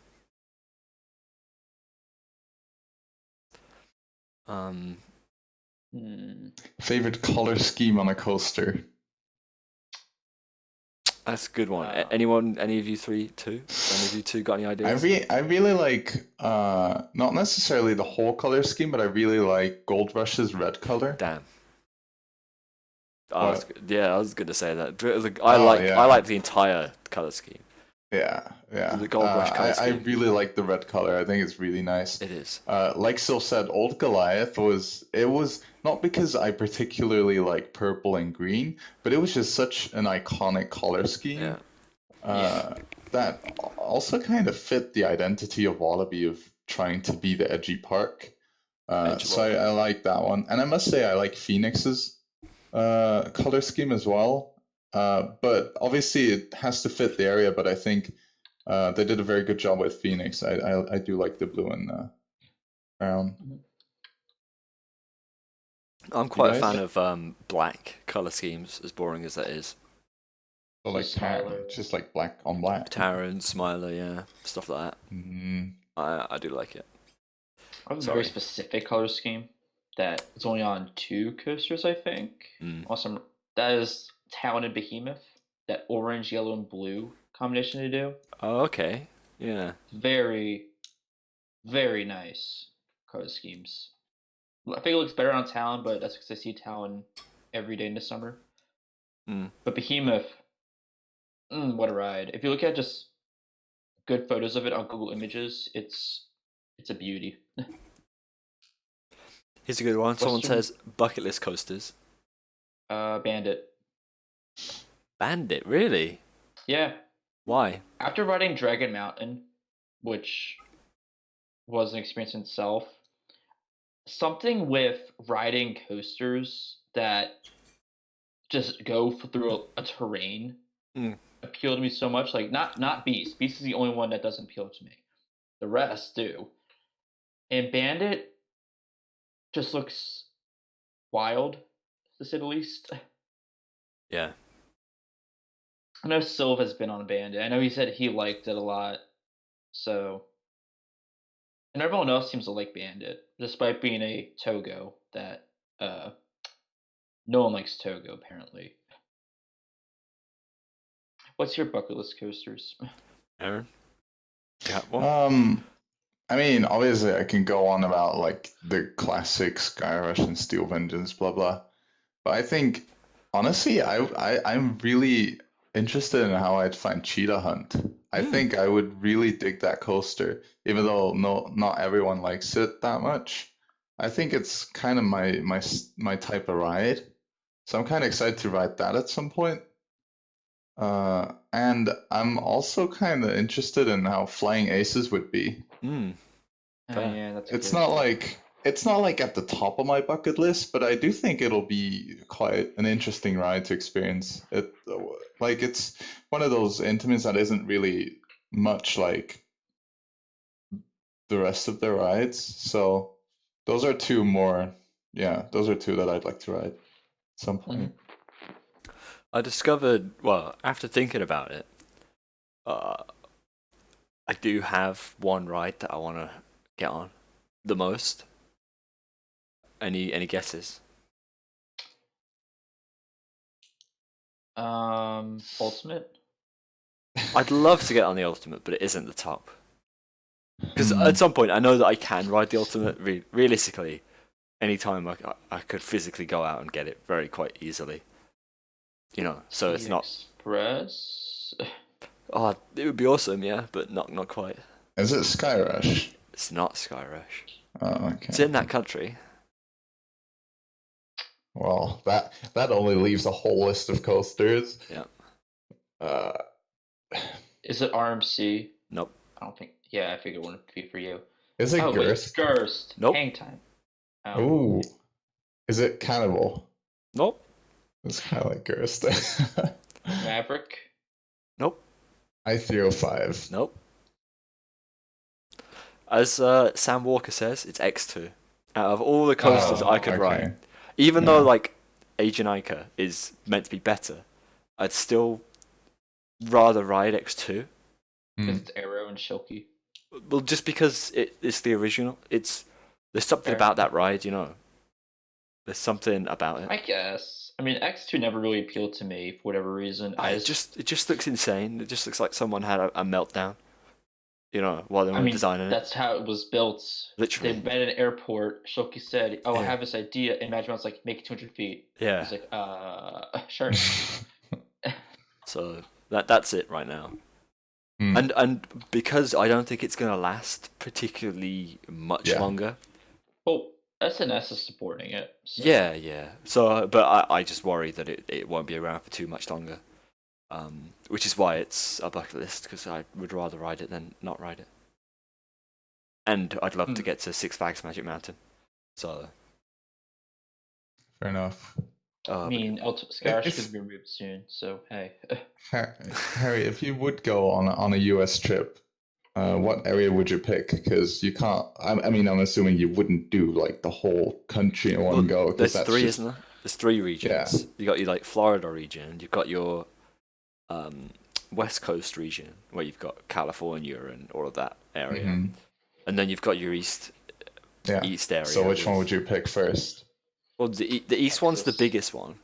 Favorite color scheme on a coaster? That's a good one. Any of you two got any ideas? I really like not necessarily the whole color scheme, but I really like Gold Rush's red color. Damn. I was gonna say that. I like the entire color scheme. Yeah. The gold rush color scheme. I really like the red color. I think it's really nice. It is. Like Sil said, Old Goliath was not because I particularly like purple and green, but it was just such an iconic color scheme. That also kind of fit the identity of Wallaby of trying to be the edgy park. So I like that one. And I must say I like Phoenix's color scheme as well. But obviously it has to fit the area, but I think they did a very good job with Phoenix. I do like the blue and brown. I'm quite a fan of black color schemes, as boring as that is. So like just like black on black. Taran, Smiler, yeah, stuff like that. Mm-hmm. I do like it. I have a very specific color scheme that it's only on 2 coasters, I think. Awesome. That is Talon and Behemoth. That orange, yellow, and blue combination they do. Oh, okay. Yeah. Very, very nice color schemes. I think it looks better on Talon, but that's because I see Talon every day in the summer. But Behemoth, what a ride. If you look at just good photos of it on Google Images, it's a beauty. Here's a good one. Someone says bucket list coasters. Bandit. Bandit, really? Yeah. Why? After riding Dragon Mountain, which was an experience in itself, something with riding coasters that just go through a terrain appealed to me so much. Like not Beast. Beast is the only one that doesn't appeal to me. The rest do. And Bandit just looks wild, to say the least. Yeah. I know Sylv has been on Bandit. I know he said he liked it a lot. So, and everyone else seems to like Bandit, despite being a Togo that no one likes Togo apparently. What's your bucket list coasters, Aaron? Got one? I mean, obviously, I can go on about like the classic Sky Rush and Steel Vengeance, blah blah. But I think, honestly, I'm really interested in how I'd find Cheetah Hunt. I think I would really dig that coaster, even though not everyone likes it that much. I think it's kind of my type of ride, so I'm kind of excited to ride that at some point. And I'm also kind of interested in how Flying Aces would be. Yeah, that's it's not like at the top of my bucket list, but I do think it'll be quite an interesting ride to experience. Like it's one of those Intamins that isn't really much like the rest of their rides. So those are two that I'd like to ride at some point. I discovered, well, after thinking about it, I do have one ride that I want to get on the most. Any guesses? Ultimate? I'd love to get on the Ultimate, but it isn't the top. Because at some point, I know that I can ride the Ultimate realistically. Anytime I could physically go out and get it quite easily. You know, so it's not Express. Oh, it would be awesome, yeah, but not quite. Is it Sky Rush? It's not Sky Rush. Oh, okay. It's in that country. Well, that only leaves a whole list of coasters. Yeah. Is it RMC? Nope. I don't think. Yeah, I figured it wouldn't be for you. Is it Gerst? Gerst. Nope. Hang time. Ooh. Is it Cannibal? Nope. It's kind of like Gerst. Maverick? Nope. I-305. Nope. As Sam Walker says, it's X2. Out of all the coasters I could ride, even though like Agent Ica is meant to be better, I'd still rather ride X2. Because it's Arrow and Shilky. Well, just because it's the original. There's something about that ride, you know. There's something about it. I guess. I mean, X2 never really appealed to me for whatever reason. It just looks insane. It just looks like someone had a meltdown. while they were designing it. That's how it was built. Literally. They met at an airport. Shoki said, I have this idea. And Magic Mouse make it 200 feet. Yeah. He's like, sure. So that's it right now. And because I don't think it's going to last particularly much longer. Well, SNS is supporting it. So. Yeah. So, but I just worry that it won't be around for too much longer. Which is why it's a bucket list, because I would rather ride it than not ride it. And I'd love to get to Six Flags Magic Mountain. So. Fair enough. I mean, Skyrush is going to be removed soon, so hey. Harry, if you would go on a US trip, what area would you pick? Because you can't. I mean, I'm assuming you wouldn't do like the whole country in one go. There's three, isn't there? There's three regions. Yeah. You got your Florida region. You've got your West Coast region, where you've got California and all of that area, and then you've got your East area. So which one would you pick first? Well, the East one's the biggest one.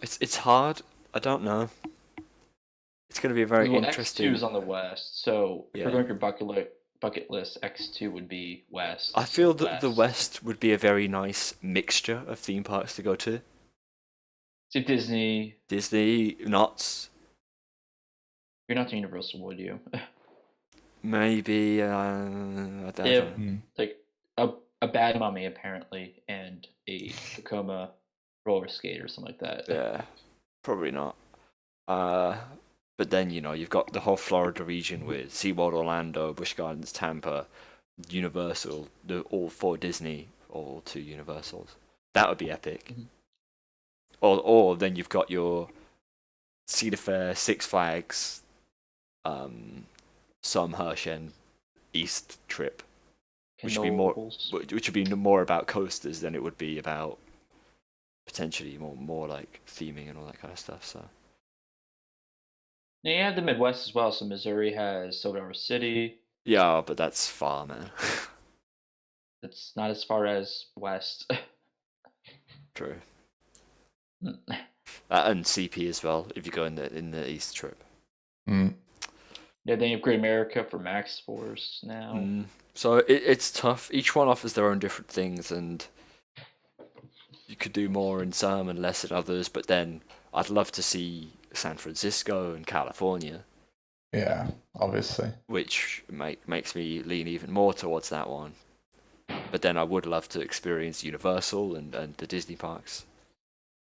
It's hard. I don't know. It's going to be a very interesting. X2 is on the West, so if you're going for bucket list, X2 would be West. I feel that the West would be a very nice mixture of theme parks to go to. See Disney, Knott's. You're not to Universal, would you? Maybe I don't know. Like a Bad Mummy apparently, and a Tacoma roller skate or something like that. Yeah, probably not. But then you've got the whole Florida region with SeaWorld Orlando, Busch Gardens Tampa, Universal, all 4 Disney, all 2 Universals. That would be epic. Or then you've got your Cedar Fair, Six Flags, some Hershey East trip, which would be more about coasters than it would be about potentially more like theming and all that kind of stuff. So you have the Midwest as well. So Missouri has Silver City. Yeah, but that's far, man. It's not as far as West. True. And CP as well, if you go in the East trip. Yeah, then you have Great America for Max Force now. So it's tough. Each one offers their own different things, and you could do more in some and less in others. But then I'd love to see San Francisco and California. Yeah, obviously. Which makes me lean even more towards that one. But then I would love to experience Universal and the Disney parks.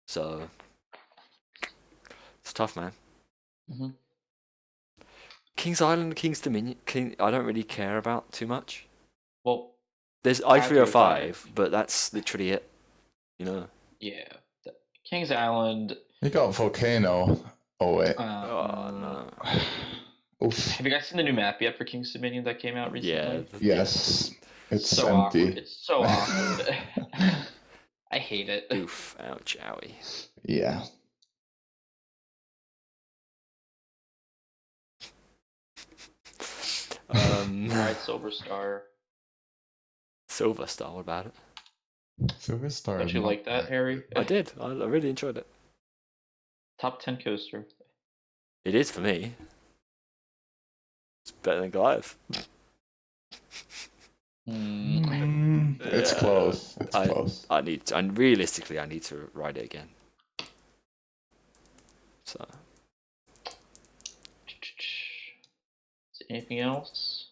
So it's tough, man. Kings Island, King's Dominion, I don't really care about too much. Well, there's I-305, but that's literally it. Yeah, Kings Island. You got Volcano. Oh wait. No. Oof. Have you guys seen the new map yet for King's Dominion that came out recently? Yes. It's so empty. Awkward. It's so awkward. I hate it. Oof. Ouch. Owie. Yeah. Alright, Silver Star. Silver Star, what about it? Silver Star. Don't you like that, Harry? I did. I really enjoyed it. Top 10 coaster. It is for me. It's better than Goliath. It's close. It's close. Realistically, I need to ride it again. So. Is there anything else?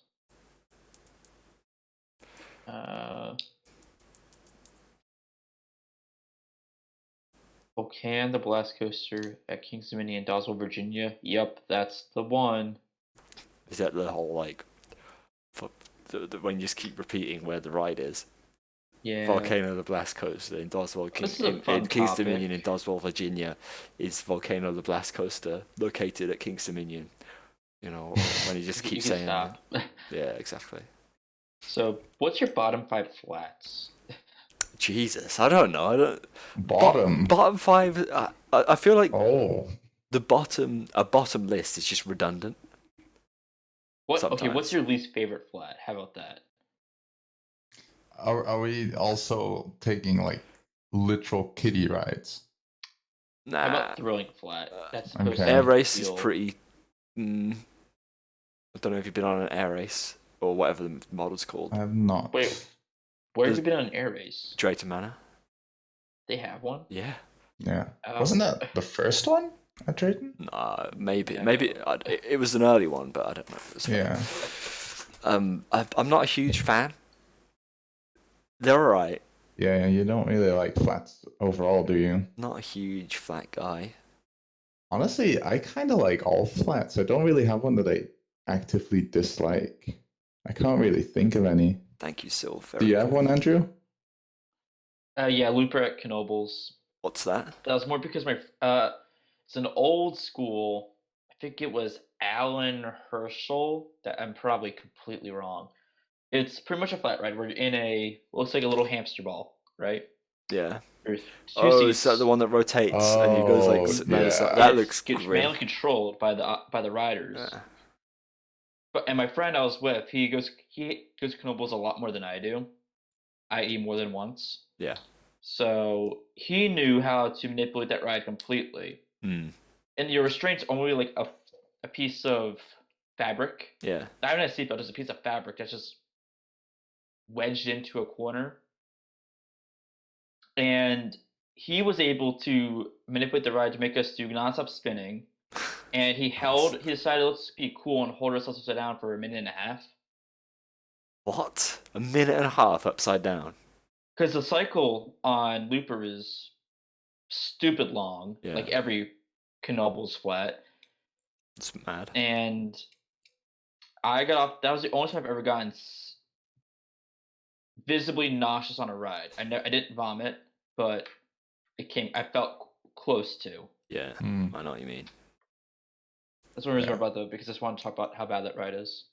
Volcan, the Blast Coaster at Kings Dominion, Doswell, Virginia. Yep, that's the one. Is that the whole when you just keep repeating where the ride is? Yeah. Volcano, the Blast Coaster in Doswell, in Kings Dominion in Doswell, Virginia, is Volcano, the Blast Coaster located at Kings Dominion. When you just keep saying that. Yeah, exactly. So, what's your bottom 5 flats? Jesus, I don't know. Bottom 5. I feel like a bottom list is just redundant. Okay, what's your least favorite flat? How about that? Are we also taking literal kiddie rides? Nah. How about throwing flat? That's supposed Okay. to Air be race the is deal. pretty. I don't know if you've been on an air race or whatever the model's called. I have not. Wait, where have There's- you been on an air race? Drayton Manor. They have one? Yeah. Yeah. Oh. Wasn't that the first one at Drayton? Maybe. Yeah, Maybe it was an early one, but I don't know. It was fun. Yeah. I'm not a huge fan. They're alright. Yeah, you don't really like flats overall, do you? Not a huge flat guy. Honestly, I kind of like all flats. I don't really have one that I actively dislike. I can't really think of any. Thank you, Sylv. Do you have one, Andrew? Yeah, Looper at Knoebels. What's that? That was more because it's an old school. I think it was Alan Herschel. That I'm probably completely wrong. It's pretty much a flat ride. We're in looks like a little hamster ball, right? Yeah. There's two Oh, seats. is that the one that rotates and it goes like Oh, sitting down the yeah. side? That It's looks manually great. controlled by the riders. Yeah. And my friend I was with, he goes to Knoebels a lot more than I do, i.e. more than once. Yeah. So he knew how to manipulate that ride completely. Mm. And your restraint's only like a piece of fabric. Yeah. Not even a seatbelt, just a piece of fabric that's just wedged into a corner. And he was able to manipulate the ride to make us do nonstop spinning. And he decided let's be cool and hold ourselves upside down for a minute and a half. What? A minute and a half upside down? Because the cycle on Looper is stupid long, Yeah. like every Knoebels flat. It's mad. And I got off. That was the only time I've ever gotten visibly nauseous on a ride. I didn't vomit, but I felt close to. Yeah. Mm. I know what you mean. That's one reason about though, because I just want to talk about how bad that ride is.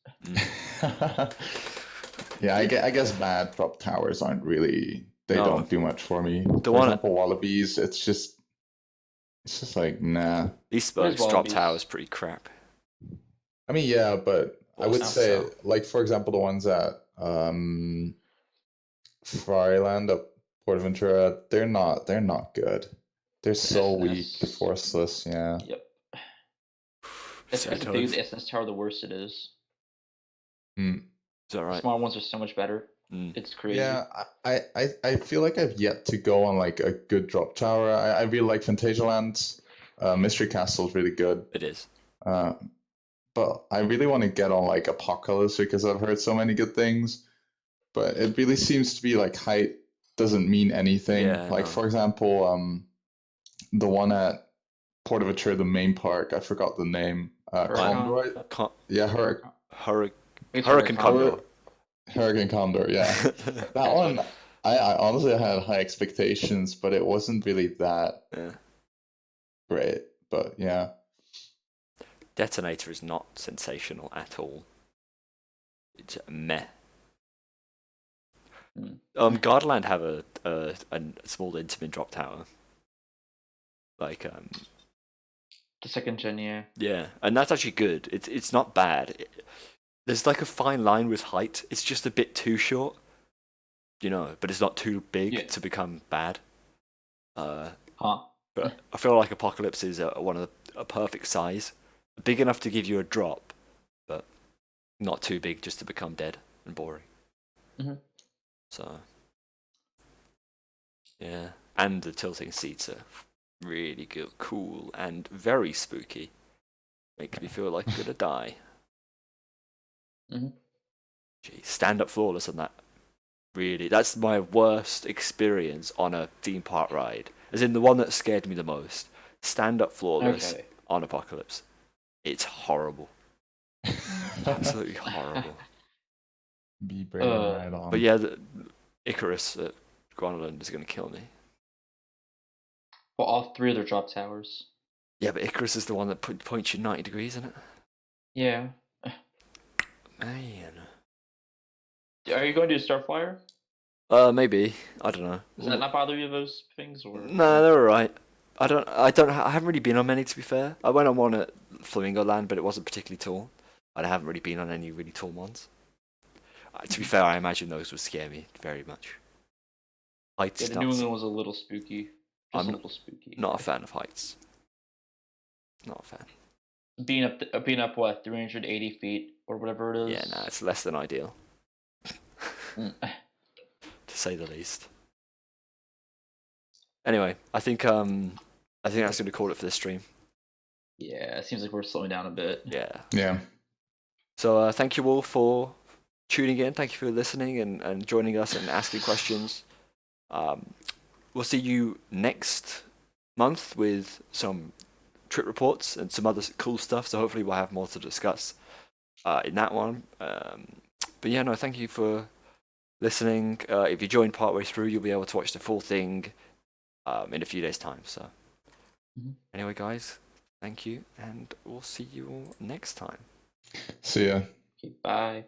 Yeah, I guess bad drop towers aren't really. They No. don't do much for me. The For one example, Wallabies, it's just like nah. Eastburg's drop Wallabies? tower is pretty crap. I mean, yeah, but I would Awesome. say, So- like for example, the ones at Fryland at Portaventura, they're not good. They're so weak, SNS. forceless. Yeah. Yep. So As tough. big as the SNS tower, the worse it is. Mm. Is that The right? smaller ones are so much better. Mm. It's crazy. Yeah, I feel like I've yet to go on like a good drop tower. I really like Phantasialand. Mystery Castle is really good. It is. But I really want to get on like Apocalypse because I've heard so many good things. But it really seems to be like height doesn't mean anything. Yeah, Like no. for example, the one at Portaventura, the main park, I forgot the name. Huracan. Condor. Yeah, Hurricane Condor. Hurricane Condor. Yeah, that one. I honestly had high expectations, but it wasn't really that Yeah. great. But yeah. Detonator is not sensational at all. It's meh. Gardaland have a small intimate drop tower. Like The second gen, yeah. yeah, and that's actually good. It's not bad. There's like a fine line with height. It's just a bit too short, but it's not too big to become bad. But I feel like Apocalypse is a perfect size, big enough to give you a drop, but not too big just to become dead and boring. Mm-hmm. So yeah, and the tilting seats are really good, cool, and very spooky. Make me feel like I'm gonna die. Mm-hmm. Jeez, stand up flawless on that. Really, that's my worst experience on a theme park ride. As in the one that scared me the most. Stand up flawless on Apocalypse. It's horrible. Absolutely horrible. Be brave and ride on. But yeah, Icarus at Groenland is going to kill me. Well, all three of their drop towers. Yeah, but Icarus is the one that points you 90 degrees, isn't it? Yeah. Man. Are you going to do Starflyer? Maybe. I don't know. Does that not bother you, those things? Or No, they're alright. I haven't really been on many, to be fair. I went on one at Flamingo Land, but it wasn't particularly tall. I haven't really been on any really tall ones. To be fair, I imagine those would scare me very much. Yeah, the New England was a little spooky. Just a little spooky. Not a fan of heights. Not a fan. Being up what 380 feet or whatever it is. Yeah, no, it's less than ideal, Mm. to say the least. Anyway, I think that's going to call it for this stream. Yeah, it seems like we're slowing down a bit. Yeah. So thank you all for tuning in. Thank you for listening and joining us and asking questions. We'll see you next month with some trip reports and some other cool stuff. So hopefully we'll have more to discuss in that one. But yeah, no, thank you for listening. If you joined partway through, you'll be able to watch the full thing in a few days' time. So anyway, guys, thank you, and we'll see you all next time. See ya. Okay, bye.